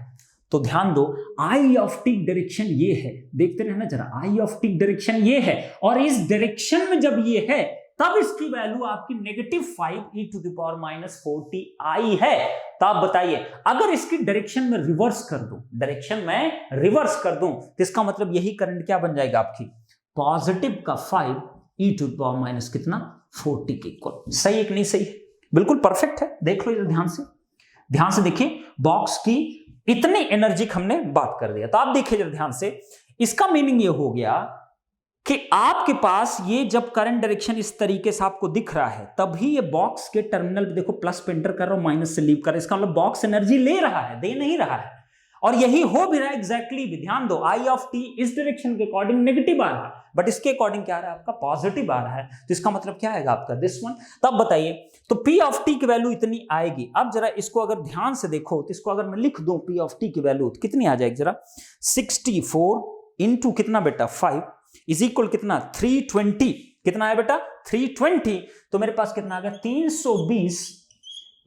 तो ध्यान दो आई ऑफ टी डायरेक्शन ये है, देखते रहना जरा, आई ऑफ टी डायरेक्शन ये है, और इस डायरेक्शन में जब ये है तब इसकी वैल्यू आपकी -5 e टू द पावर -40 आई है। तो आप बताइए, अगर इसकी डायरेक्शन में रिवर्स कर दूं, डायरेक्शन में रिवर्स कर दूं, तो इसका मतलब यही करंट क्या बन जाएगा आपकी, पॉजिटिव का 5 e to the power minus कितना 40 के इक्वल। सही है कि नहीं सही है? बिल्कुल परफेक्ट है। देख लो ध्यान से, ध्यान से देखिए, बॉक्स की इतनी एनर्जी हमने बात कर दिया। तो आप देखिए जरा ध्यान से, इसका मीनिंग ये हो गया कि आपके पास ये जब करंट डायरेक्शन इस तरीके से आपको दिख रहा है, तभी ये बॉक्स के टर्मिनल पे देखो प्लस पे एंटर कर रहा हूं, माइनस से लीव कर रहा है, इसका मतलब बॉक्स एनर्जी ले रहा है, दे नहीं रहा है। और यही हो भी रहा है एग्जैक्टली भी। ध्यान दो, आई ऑफ टी इस डायरेक्शन के अकॉर्डिंग नेगेटिव आ रहा है, बट इसके अकॉर्डिंग क्या आ रहा है आपका, पॉजिटिव आ रहा है। तो इसका मतलब क्या आएगा आपका, दिस वन। तब बताइए, तो पी ऑफ टी की वैल्यू इतनी आएगी। अब जरा इसको अगर ध्यान से देखो, तो इसको अगर मैं लिख दूं पी ऑफ टी की वैल्यू, तो कितनी आ जाएगी जरा, 64 इंटू कितना बेटा 5 इज इक्वल कितना 320, कितना है बेटा 320। तो मेरे पास कितना आ गया 320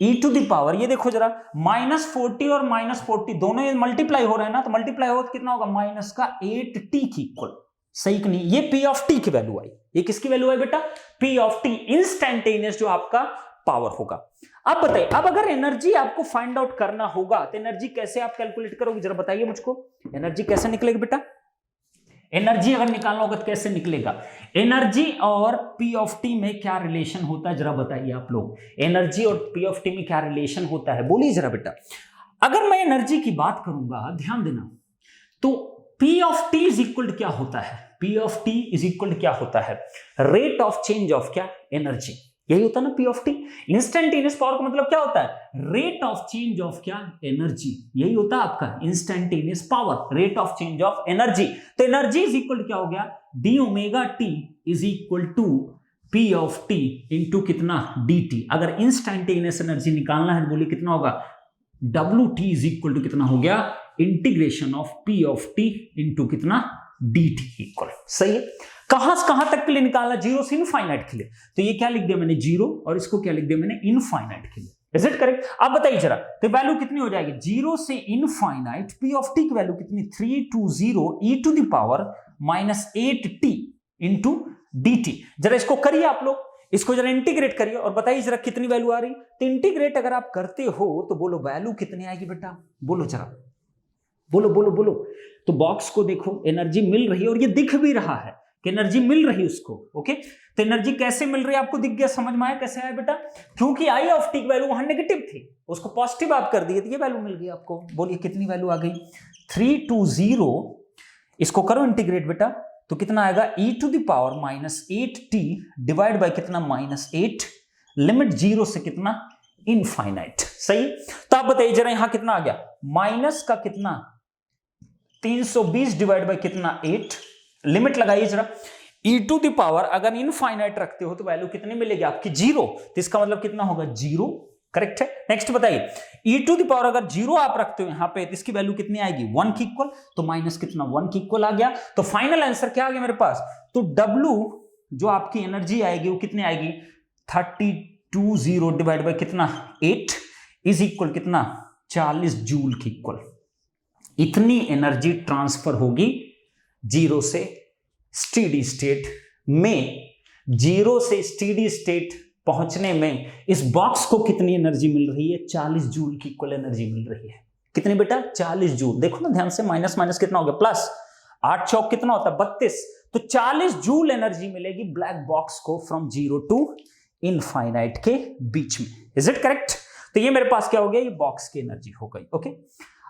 e टू द पावर, ये देखो जरा, -40 और -40 दोनों ये मल्टीप्लाई हो रहे हैं ना, तो मल्टीप्लाई हो तो कितना होगा, माइनस का 8t की इक्वल। सही कि नहीं? ये पी ऑफ टी की वैल्यू आई। ये किसकी वैल्यू है बेटा, पी ऑफ टी, इंस्टैंटेनियस जो आपका पावर होगा। अब बताइए, अब अगर एनर्जी आपको फाइंड आउट करना होगा तो एनर्जी कैसे आप कैलकुलेट करोगे, जरा बताइए मुझको, एनर्जी कैसे निकलेगी बेटा? एनर्जी अगर निकालना होगा तो कैसे निकलेगा? एनर्जी और पी ऑफ टी में क्या रिलेशन होता है, जरा बताइए आप लोग। एनर्जी और पी ऑफ टी में क्या रिलेशन होता है, बोलिए जरा बेटा। अगर मैं एनर्जी की बात करूंगा, ध्यान देना, तो P of T is equal क्या होता है, P of T is equal क्या होता है, रेट ऑफ चेंज ऑफ क्या, एनर्जी। यही होता है ना P of T. Instantaneous power का मतलब क्या होता है, रेट ऑफ चेंज ऑफ क्या, एनर्जी। यही होता है आपका instantaneous power, rate of change of energy. तो एनर्जी इज इक्वल क्या हो गया, D omega T is equal to P of T into कितना डी टी। अगर इंस्टैंटेनियस एनर्जी निकालना है तो बोलिए कितना होगा, W T is equal to कितना हो गया, integration of P of T into कितना डी टी इक्वल। सही है? कहां से कहां तक के लिए निकालना, जीरो से इनफाइनाइट के लिए। तो ये क्या लिख दिया मैंने, जीरो, और इसको क्या लिख दिया मैंने, इनफाइनाइट के लिए। Is it correct? अब बताइए जरा, तो वैल्यू कितनी हो जाएगी, जीरो से इनफाइनाइट, पी ऑफ टी की वैल्यू कितनी, 320 e to the power -8t into D T. जरा इसको करिए आप लोग, इसको जरा इंटीग्रेट करिए और बताइए जरा कितनी वैल्यू आ रही। तो इंटीग्रेट अगर आप करते हो तो बोलो वैल्यू कितनी आएगी बेटा, बोलो जरा, बोलो बोलो बोलो। तो बॉक्स को देखो, एनर्जी मिल रही है और ये दिख भी रहा है कि एनर्जी मिल रही है उसको। ओके, तो एनर्जी कैसे मिल रही है आपको दिख गया, समझ में आया कैसे आया बेटा? क्योंकि आई ऑफ टी की वैल्यू वहां नेगेटिव थी, उसको पॉजिटिव आप कर दिए तो ये वैल्यू मिल गई आपको। बोलिए कितनी वैल्यू आ गई, 320, इसको करो इंटीग्रेट बेटा, तो कितना आएगा e to the power -8t divide by कितना -8 लिमिट 0 से कितना, इनफाइनाइट। सही। तो आप बताइए जरा यहां कितना आ गया, माइनस का कितना 320 डिवाइड बाय कितना 8। लिमिट लगाइए जरा, e टू द पावर अगर इनफाइनाइट रखते हो तो वैल्यू कितनी मिलेगी आपकी 0, तो इसका मतलब कितना होगा 0। करेक्ट है। नेक्स्ट बताइए, e टू द पावर अगर 0 आप रखते हो यहां पे तो इसकी वैल्यू कितनी आएगी 1 की इक्वल, तो माइनस कितना 1 की इक्वल आ गया। तो फाइनल आंसर क्या आ गया मेरे पास, तो W जो आपकी एनर्जी आएगी वो कितनी आएगी 320 डिवाइड बाय कितना 8 इज इक्वल कितना 40 जूल की इक्वल। इतनी एनर्जी ट्रांसफर होगी 0 से स्टेडी स्टेट में। 0 से स्टेडी स्टेट पहुंचने में इस बॉक्स को कितनी एनर्जी मिल रही है, 40 जूल की इक्वल एनर्जी मिल रही है। कितनी बेटा 40 जूल। देखो ना ध्यान से, माइनस माइनस कितना हो गया प्लस, 8 चौक कितना होता है 32, तो 40 जूल एनर्जी मिलेगी ब्लैक बॉक्स को फ्रॉम 0 टू इनफाइनाइट के बीच में। Is it correct. तो ये मेरे पास क्या हो गया, ये बॉक्स की एनर्जी हो गई। ओके,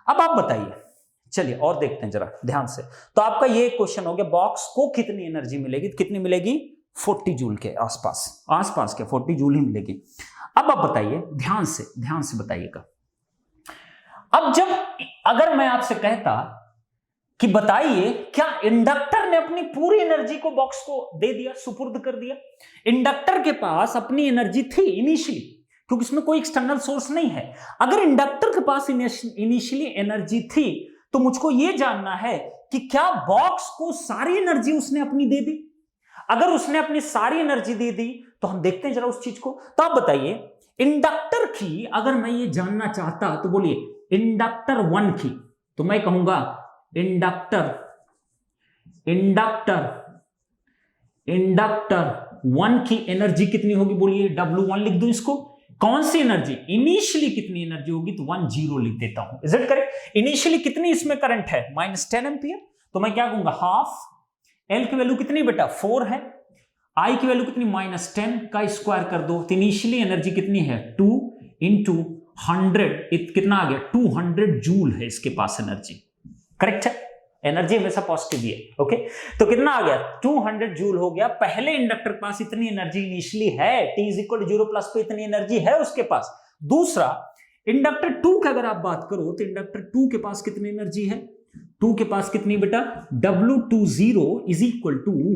अब आप बताइए, चलिए और देखते हैं जरा ध्यान से। तो आपका ये क्वेश्चन हो गया बॉक्स को कितनी एनर्जी मिलेगी, कितनी मिलेगी 40 जूल के आसपास, आसपास के 40 जूल ही मिलेगी। अब आप बताइए ध्यान से बताइएगा। अब जब अगर मैं आपसे कहता कि बताइए क्या इंडक्टर ने अपनी पूरी एनर्जी को बॉक्स को दे दिया, सुपुर्द कर दिया। इंडक्टर के पास अपनी एनर्जी थी इनिशियली, क्योंकि इसमें कोई एक्सटर्नल सोर्स नहीं है। अगर इंडक्टर के पास इनिशियली एनर्जी थी तो मुझको यह जानना है कि क्या बॉक्स को सारी एनर्जी उसने अपनी दे दी। अगर उसने अपनी सारी एनर्जी दे दी तो हम देखते हैं जरा उस चीज को। तो आप बताइए इंडक्टर की अगर मैं ये जानना चाहता तो बोलिए इंडक्टर 1 की, तो मैं कहूंगा इंडक्टर 1 की एनर्जी कितनी होगी, बोलिए W1 लिख दूं इसको। कौन सी एनर्जी, इनिशियली कितनी एनर्जी होगी, तो 10 लिख देता हूं। Is it correct. इनिशियली कितनी इसमें करंट है -10 एम्पियर, तो मैं क्या कहूंगा हाफ। एल की वैल्यू कितनी बेटा 4 है, आई की वैल्यू कितनी -10 का स्क्वायर कर दो, तो इनिशियली एनर्जी कितनी है 2 इंटू 100, कितना आ गया 200 जूल है इसके पास एनर्जी। करेक्ट है, एनर्जी हमेशा पॉजिटिव ही है। ओके, तो कितना आ गया 200 जूल हो गया। पहले इंडक्टर के पास इतनी एनर्जी इनिशियली है, t = 0 प्लस पे इतनी एनर्जी है उसके पास। दूसरा इंडक्टर 2 की अगर आप बात करो तो इंडक्टर 2 के पास कितनी एनर्जी है, 2 के पास कितनी बेटा W20 =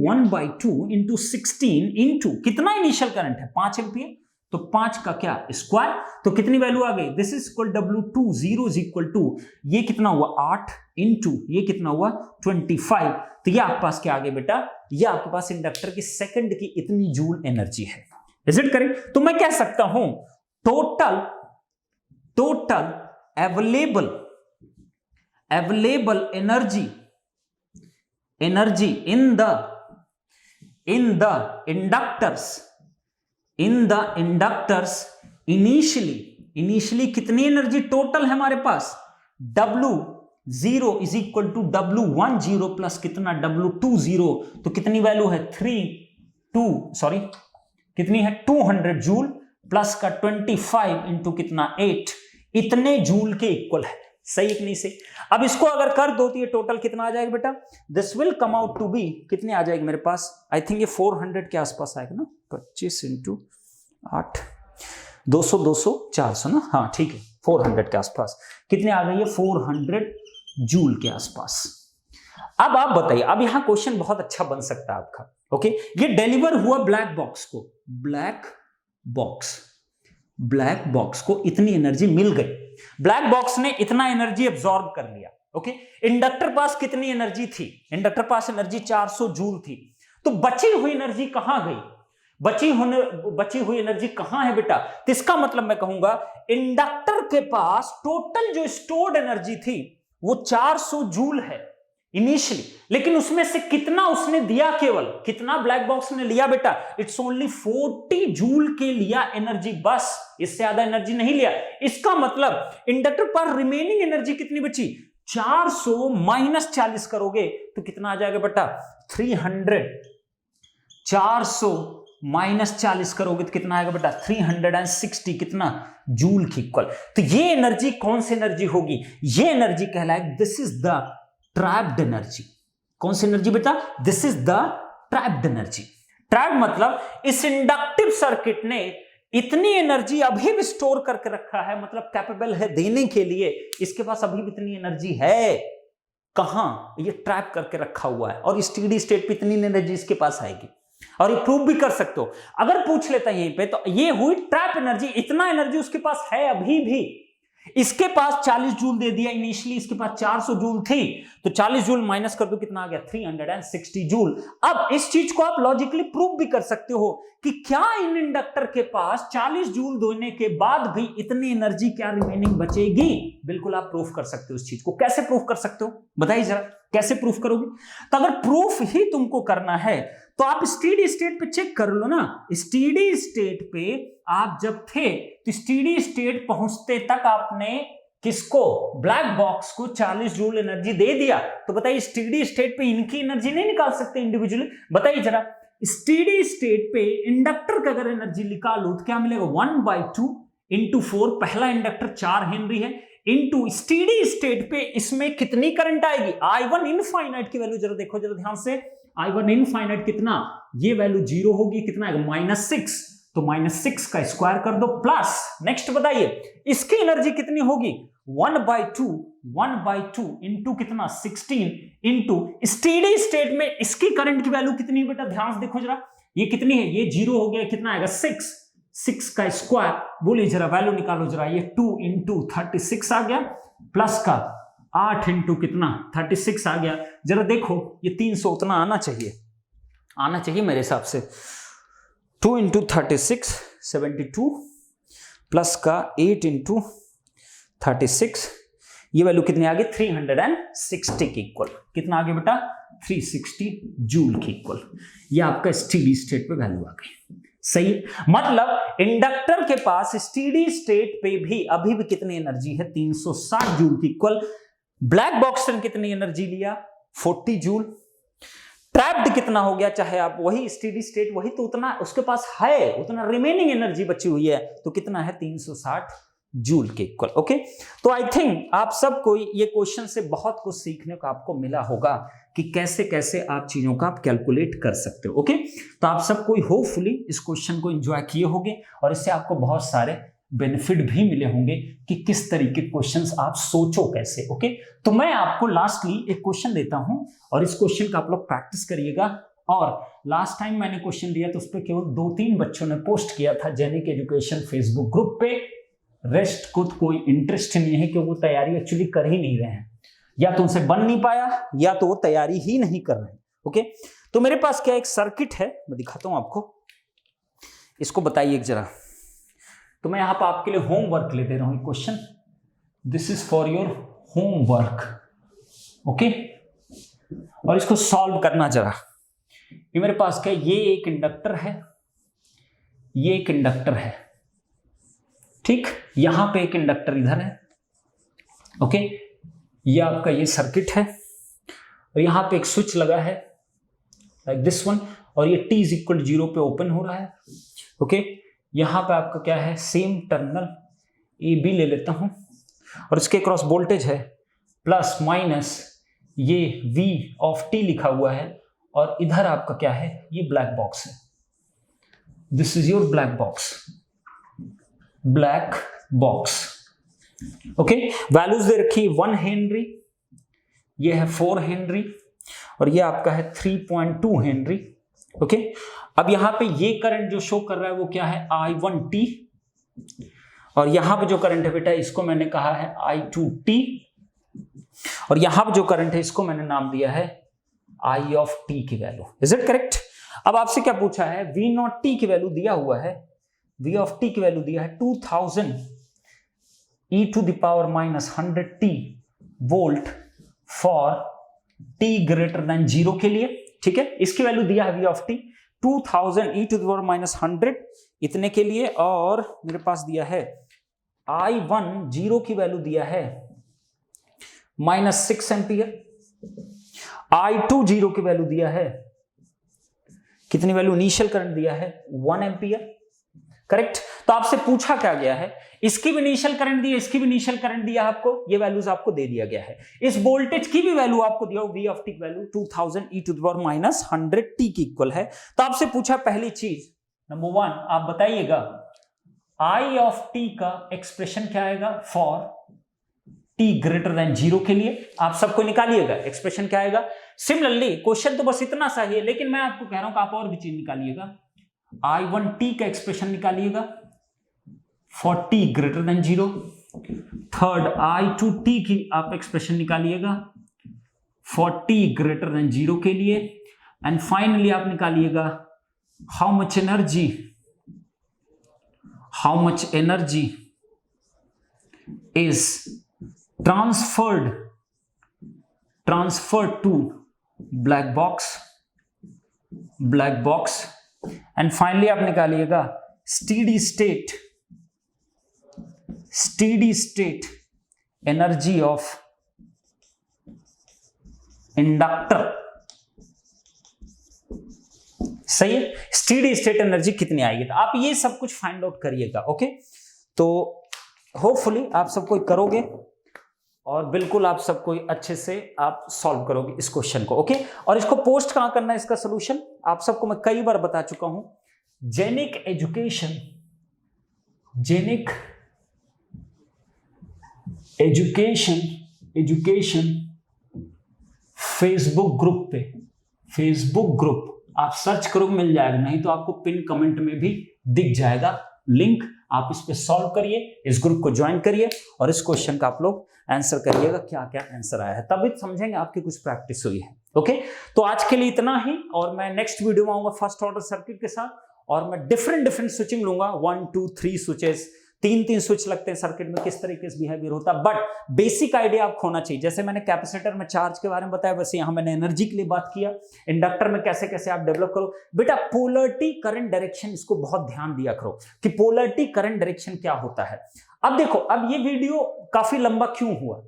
1/2 इंटू 16 इंटू कितना इनिशियल करंट है 5 एम्पियर, तो 5 का क्या स्क्वायर, तो कितनी वैल्यू आ गई, दिस इज इक्वल W20 ये कितना हुआ 8 इंटू ये कितना हुआ 25। तो ये आपके पास क्या आ गया बेटा, ये आपके पास इंडक्टर की सेकंड की इतनी जूल एनर्जी है। Is it correct. तो मैं कह सकता हूं total available energy in the inductors initially कितनी एनर्जी टोटल है हमारे पास, W0 = W10 प्लस कितना W20, तो कितनी वैल्यू है 200 जूल प्लस का 25 इंटू कितना 8, इतने जूल के इक्वल है। सही कि नहीं सही। अब इसको अगर कर दो तो ये टोटल कितना आ जाएगा बेटा, this will come out to be कितने आ जाएगी मेरे पास, आई थिंक ये 400 के आसपास आएगा ना, 25 इंटू 8 200 200 400 ना, हाँ ठीक है 400 के आसपास कितने आ गई है 400 जूल के आसपास। अब आप बताइए, अब यहां क्वेश्चन बहुत अच्छा बन सकता है आपका। ओके, ये डिलीवर हुआ ब्लैक बॉक्स को, ब्लैक बॉक्स को इतनी एनर्जी मिल गई, ब्लैक बॉक्स ने इतना एनर्जी एब्जॉर्ब कर लिया। ओके, इंडक्टर पास कितनी एनर्जी थी, इंडक्टर पास एनर्जी 400 जूल थी, तो बची हुई एनर्जी कहां गई, बची हुई एनर्जी कहां है बेटा, तो इसका मतलब मैं कहूंगा इंडक्टर के पास टोटल जो स्टोर्ड एनर्जी थी वो 400 जूल है इनिशियली, लेकिन उसमें से कितना उसने दिया, केवल कितना ब्लैक बॉक्स ने लिया बेटा, इट्स ओनली 40 जूल के लिया एनर्जी, बस इससे ज्यादा एनर्जी नहीं लिया। इसका मतलब इंडक्टर पर रिमेनिंग एनर्जी कितनी बची, 400 - 40 करोगे तो कितना आ जाएगा बेटा 300, 400 - 40 करोगे तो कितना आएगा बेटा 360 कितना जूल की इक्वल। तो ये एनर्जी कौन सी एनर्जी होगी, ये एनर्जी कहलाएगी, this is the trapped energy. कौन सी एनर्जी बेटा, this is the trapped energy. Trapped मतलब इस इंडक्टिव सर्किट ने इतनी एनर्जी अभी भी स्टोर करके रखा है, मतलब कैपेबल है देने के लिए, इसके पास अभी भी इतनी एनर्जी है। कहां? ये ट्रैप करके रखा हुआ है, और स्टेडी स्टेट पे इतनी एनर्जी इसके पास आएगी, और ये प्रूव भी कर सकते हो। अगर पूछ लेता है यहीं पे, तो ये हुई ट्रैप एनर्जी, इतना एनर्जी उसके पास है अभी भी। इसके पास 40 जूल दे दिया इनिशियली, इसके पास 400 जूल थी, तो 40 जूल माइनस कर दो, कितना आ गया? 360 जूल। अब इस चीज को आप लॉजिकली प्रूव भी कर सकते हो कि क्या इन इंडक्टर के पास 40 जूल देने के बाद भी इतनी एनर्जी क्या रिमेनिंग बचेगी? बिल्कुल आप प्रूफ कर सकते हो इस चीज को। कैसे प्रूफ कर सकते हो बताइए जरा, कैसे प्रूफ करोगे? तो अगर प्रूफ ही तुमको करना है तो आप स्टेडी स्टेट पे चेक कर लो ना। स्टेडी स्टेट पे आप जब थे तो स्टेडी स्टेट पहुंचते तक आपने किसको? ब्लैक बॉक्स को 40 जूल एनर्जी दे दिया। तो बताइए स्टेडी स्टेट पे इनकी एनर्जी नहीं निकाल सकते इंडिविजुअली? बताइए जरा, स्टेडी स्टेट पे इंडक्टर का अगर एनर्जी निकालो तो क्या मिलेगा? 1/2 × 4, पहला इंडक्टर 4 हेनरी है, इनटू स्टेडी स्टेट पे इसमें कितनी करंट आएगी? I1 इनफाइनाइट की वैल्यू जरा देखो जरा ध्यान से। I1 इनफाइनाइट कितना? ये वैल्यू 0 होगी, कितना आएगा? -6, तो -6 का स्क्वायर कर दो, प्लस नेक्स्ट बताइए इसकी एनर्जी कितनी होगी? 1/2 इंटू कितना? 16 इंटू स्टेडी स्टेट में इसकी करंट की वैल्यू कितनी है बेटा? ध्यान से देखो जरा, ये कितनी है? ये 0 हो गया, कितना आएगा? 6 का स्क्वायर, बोलिए जरा वैल्यू निकालो जरा। ये 2 × 36 आ गया, प्लस का 8 इंटू कितना? 36 आ गया। जरा देखो ये 300 उतना आना चाहिए मेरे हिसाब से। 2 × 36 72, प्लस का 8 × 36, ये वैल्यू कितनी आ गई? 360 के इक्वल। कितना आ गया बेटा? 360 जूल के इक्वल। ये आपका स्टेडी स्टेट पे वैल्यू आ गई। सही, मतलब इंडक्टर के पास स्टेडी स्टेट पे भी अभी भी कितनी एनर्जी है? 360 जूल की इक्वल। ब्लैक बॉक्स ने कितनी एनर्जी लिया? 40 जूल। ट्रैप्ड कितना हो गया? चाहे आप वही स्टेडी स्टेट वही, तो उतना उसके पास है, उतना रिमेनिंग एनर्जी बची हुई है, तो कितना है? 360 जूल के इक्वल। ओके, तो आई थिंक आप सबको ये क्वेश्चन से बहुत कुछ सीखने को आपको मिला होगा कि कैसे कैसे आप चीजों का आप कैलकुलेट कर सकते हो। ओके, तो आप सबको होपफुली इस क्वेश्चन को एंजॉय किए होंगे, और इससे आपको बहुत सारे बेनिफिट भी मिले होंगे कि किस तरीके क्वेश्चंस आप सोचो कैसे। ओके, तो मैं आपको लास्टली एक क्वेश्चन देता हूं, और इस क्वेश्चन का आप लोग प्रैक्टिस करिएगा। और लास्ट टाइम मैंने क्वेश्चन दिया तो उस पर केवल 2-3 बच्चों ने पोस्ट किया था जेनिक एजुकेशन फेसबुक ग्रुप पे। रेस्ट को कोई इंटरेस्ट नहीं है, क्योंकि वो तैयारी एक्चुअली कर ही नहीं रहे हैं, या तो उनसे बन नहीं पाया, या तो वो तैयारी ही नहीं कर रहे हैं। ओके, तो मेरे पास क्या एक सर्किट है, मैं दिखाता हूं आपको, इसको बताइए जरा। तो मैं यहां पर आपके लिए होमवर्क ले दे रहा हूं question, this is for your homework. Okay, और इसको सॉल्व करना जरा। ये मेरे पास क्या, ये एक इंडक्टर है, ये एक इंडक्टर है, ठीक, यहां पे एक इंडक्टर इधर है। ओके, ये आपका ये सर्किट है, और यहां पे एक स्विच लगा है लाइक दिस वन, और ये t = 0 पे ओपन हो रहा है। ओके, यहां पे आपका क्या है? सेम टर्मिनल ए बी ले लेता हूं, और इसके क्रॉस वोल्टेज है प्लस माइनस, ये v ऑफ t लिखा हुआ है, और इधर आपका क्या है? ये ब्लैक बॉक्स है, this is your black box, black box. Okay, values दे रखी 1 हेनरी, ये है 4 हेनरी, और ये आपका है 3.2 हेनरी। ओके, अब यहां पे ये करंट जो शो कर रहा है वो क्या है? I1t, और यहां पे जो करंट है बेटा इसको मैंने कहा है I2t, और यहां पे जो करंट है इसको मैंने नाम दिया है I of t की वैल्यू। Is it correct? अब आपसे क्या पूछा है? V0t की वैल्यू दिया हुआ है, V of t की वैल्यू दिया है 2000 e⁻⁻100t वोल्ट फॉर t > 0 के लिए। ठीक है, इसकी वैल्यू दिया है V of t 2000 e⁻⁻100 इतने के लिए, और मेरे पास दिया है I1 0 की वैल्यू दिया है -6 एम्पियर, I2 0 की वैल्यू दिया है, कितनी वैल्यू? इनिशियल करंट दिया है 1 एम्पियर। करेक्ट, तो आपसे पूछा क्या गया है? इसकी भी इनिशियल करंट दी है, इसकी भी इनिशियल करंट दिया आपको, ये वैल्यूज आपको दे दिया गया है। इस वोल्टेज की भी वैल्यू आपको दिया V of t की वैल्यू 2000 e⁻⁻100t की इक्वल है। तो आपसे पूछा पहली चीज, नंबर 1 आप बताइएगा आई ऑफ टी का एक्सप्रेशन क्या आएगा फॉर टी ग्रेटर देन 0 के लिए, आप सबको निकालिएगा एक्सप्रेशन क्या आएगा। सिमिलरली क्वेश्चन तो बस इतना सा ही है, लेकिन मैं आपको कह रहा हूं कि आप और भी चीज निकालिएगा। I1T का एक्सप्रेशन निकालिएगा for T greater than 0। Third I2T की आप एक्सप्रेशन निकालिएगा फॉर टी ग्रेटर देन 0 के लिए। एंड फाइनली आप निकालिएगा how much energy is transferred to black box and finally आप निकालिएगा steady state energy of inductor. सही है, स्टेडी स्टेट एनर्जी कितनी आएगी, तो आप ये सब कुछ फाइंड आउट करिएगा। ओके, तो होपफुली आप सब कोई करोगे और बिल्कुल आप सब कोई अच्छे से आप सॉल्व करोगे इस क्वेश्चन को। ओके, और इसको पोस्ट कहां करना है, इसका सोल्यूशन आप सबको मैं कई बार बता चुका हूं। जेनिक एजुकेशन फेसबुक ग्रुप आप सर्च करोगे मिल जाएगा, नहीं तो आपको पिन कमेंट में भी दिख जाएगा लिंक। आप इस पे सॉल्व करिए, इस ग्रुप को ज्वाइन करिए और इस क्वेश्चन का आप लोग आंसर करिएगा क्या क्या आंसर आया है, तभी समझेंगे आपकी कुछ प्रैक्टिस हुई है। ओके, तो आज के लिए इतना ही, और मैं नेक्स्ट वीडियो में आऊंगा फर्स्ट ऑर्डर सर्किट के साथ, और मैं डिफरेंट स्विचिंग लूंगा, 1 2 3 स्विचेस, 3 स्विच लगते हैं सर्किट में, किस तरीके से बिहेवियर होता है, बट बेसिक आइडिया आपको होना चाहिए। जैसे मैंने कैपेसिटर में चार्ज के बारे में बताया, वैसे यहां मैंने एनर्जी के लिए बात किया। इंडक्टर में कैसे कैसे आप डेवलप करो बेटा, पोलरिटी करंट डायरेक्शन, इसको बहुत ध्यान दिया करो कि पोलरिटी करंट डायरेक्शन क्या होता है। अब देखो, अब ये वीडियो काफी लंबा क्यों हुआ,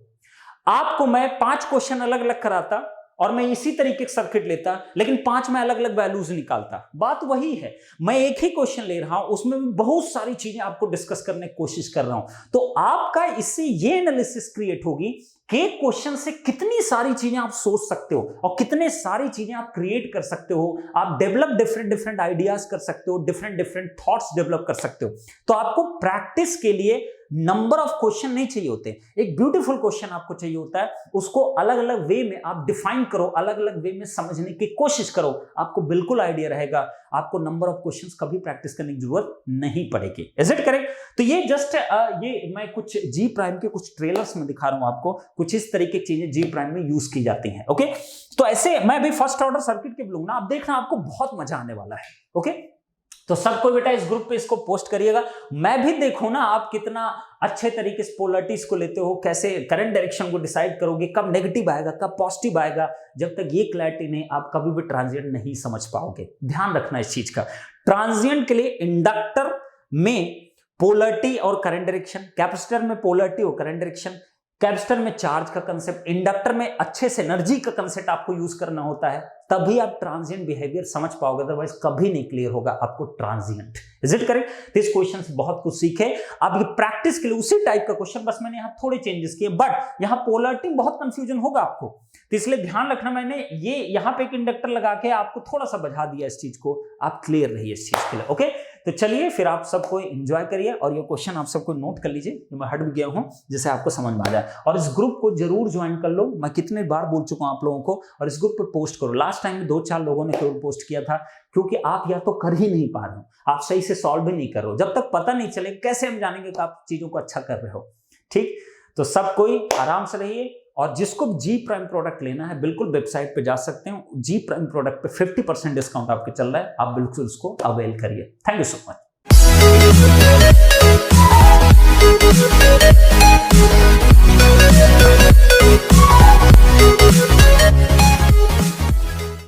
आपको मैं 5 क्वेश्चन अलग अलग कराता और मैं इसी तरीके का सर्किट लेता, लेकिन 5 में अलग अलग वैल्यूज निकालता। बात वही है, मैं एक ही क्वेश्चन ले रहा हूं, उसमें भी बहुत सारी चीजें आपको डिस्कस करने की कोशिश कर रहा हूं, तो आपका इससे ये एनालिसिस क्रिएट होगी कि क्वेश्चन से कितनी सारी चीजें आप सोच सकते हो और कितने सारी चीजें आप क्रिएट कर सकते हो। आप डेवलप डिफरेंट आइडियाज कर सकते हो, डिफरेंट थॉट्स डेवलप कर सकते हो। तो आपको प्रैक्टिस के लिए नंबर ऑफ क्वेश्चन नहीं चाहिए होते, एक ब्यूटीफुल क्वेश्चन आपको चाहिए होता है, उसको अलग अलग वे में आप डिफाइन करो, अलग अलग वे में समझने की कोशिश करो, आपको बिल्कुल आइडिया रहेगा, आपको नंबर ऑफ क्वेश्चंस कभी प्रैक्टिस करने की जरूरत नहीं पड़ेगी। Is it correct? तो ये जस्ट ये मैं कुछ जी प्राइम के कुछ ट्रेलर्स में दिखा रहा हूं आपको, कुछ इस तरीके की चीजें जी प्राइम में यूज की जाती हैं। ओके, तो ऐसे मैं भी फर्स्ट ऑर्डर सर्किट के लूंगा, आप देखना आपको बहुत मजा आने वाला है। ओके, तो सबको बेटा इस ग्रुप पे इसको पोस्ट करिएगा, मैं भी देखो ना आप कितना अच्छे तरीके से पोलरिटीज को लेते हो, कैसे करंट डायरेक्शन को डिसाइड करोगे, कब नेगेटिव आएगा कब पॉजिटिव आएगा। जब तक ये क्लैरिटी नहीं, आप कभी भी ट्रांजिएंट नहीं समझ पाओगे। ध्यान रखना इस चीज का। ट्रांजिएंट के लिए इंडक्टर में पोलरिटी और करंट डायरेक्शन, कैपेसिटर में पोलरिटी और करंट डायरेक्शन, कैपेसिटर में चार्ज का कंसेप्ट, इंडक्टर में अच्छे से एनर्जी का कंसेप्ट आपको यूज करना होता है, तभी आप ट्रांजिएंट बिहेवियर समझ पाओगे, अदरवाइज कभी नहीं क्लियर होगा आपको transient. Is it correct? This question से बहुत कुछ सीखे। अब ये प्रैक्टिस के लिए उसी टाइप का क्वेश्चन, बस मैंने यहाँ थोड़े चेंजेस किए, बट यहाँ पोलरिटी बहुत कंफ्यूजन होगा आपको, तो इसलिए ध्यान रखना, मैंने ये यहाँ पे एक इंडक्टर लगा के आपको थोड़ा सा बुझा दिया इस चीज को, आप क्लियर रहिए इस चीज के लिए। ओके, तो चलिए फिर आप सबको एंजॉय करिए और ये क्वेश्चन आप सबको नोट कर लीजिए, मैं हट भी गया हूं जिससे आपको समझ में आ जाए, और इस ग्रुप को जरूर ज्वाइन कर लो। मैं कितने बार बोल चुका हूं आप लोगों को, और इस ग्रुप पे पोस्ट करो। लास्ट टाइम में 2-4 लोगों ने केवल पोस्ट किया था, क्योंकि आप या तो कर ही नहीं पा रहे हो, आप सही से सॉल्व भी नहीं कर रहे हो। जब तक पता नहीं चले कैसे हम जानेंगे कि आप चीजों को अच्छा कर रहे हो। ठीक, तो सब कोई आराम से रहिए, और जिसको जी प्राइम प्रोडक्ट लेना है बिल्कुल वेबसाइट पे जा सकते हो, जी प्राइम प्रोडक्ट पे 50% डिस्काउंट आपके चल रहा है, आप बिल्कुल उसको अवेल करिए। Thank you so much.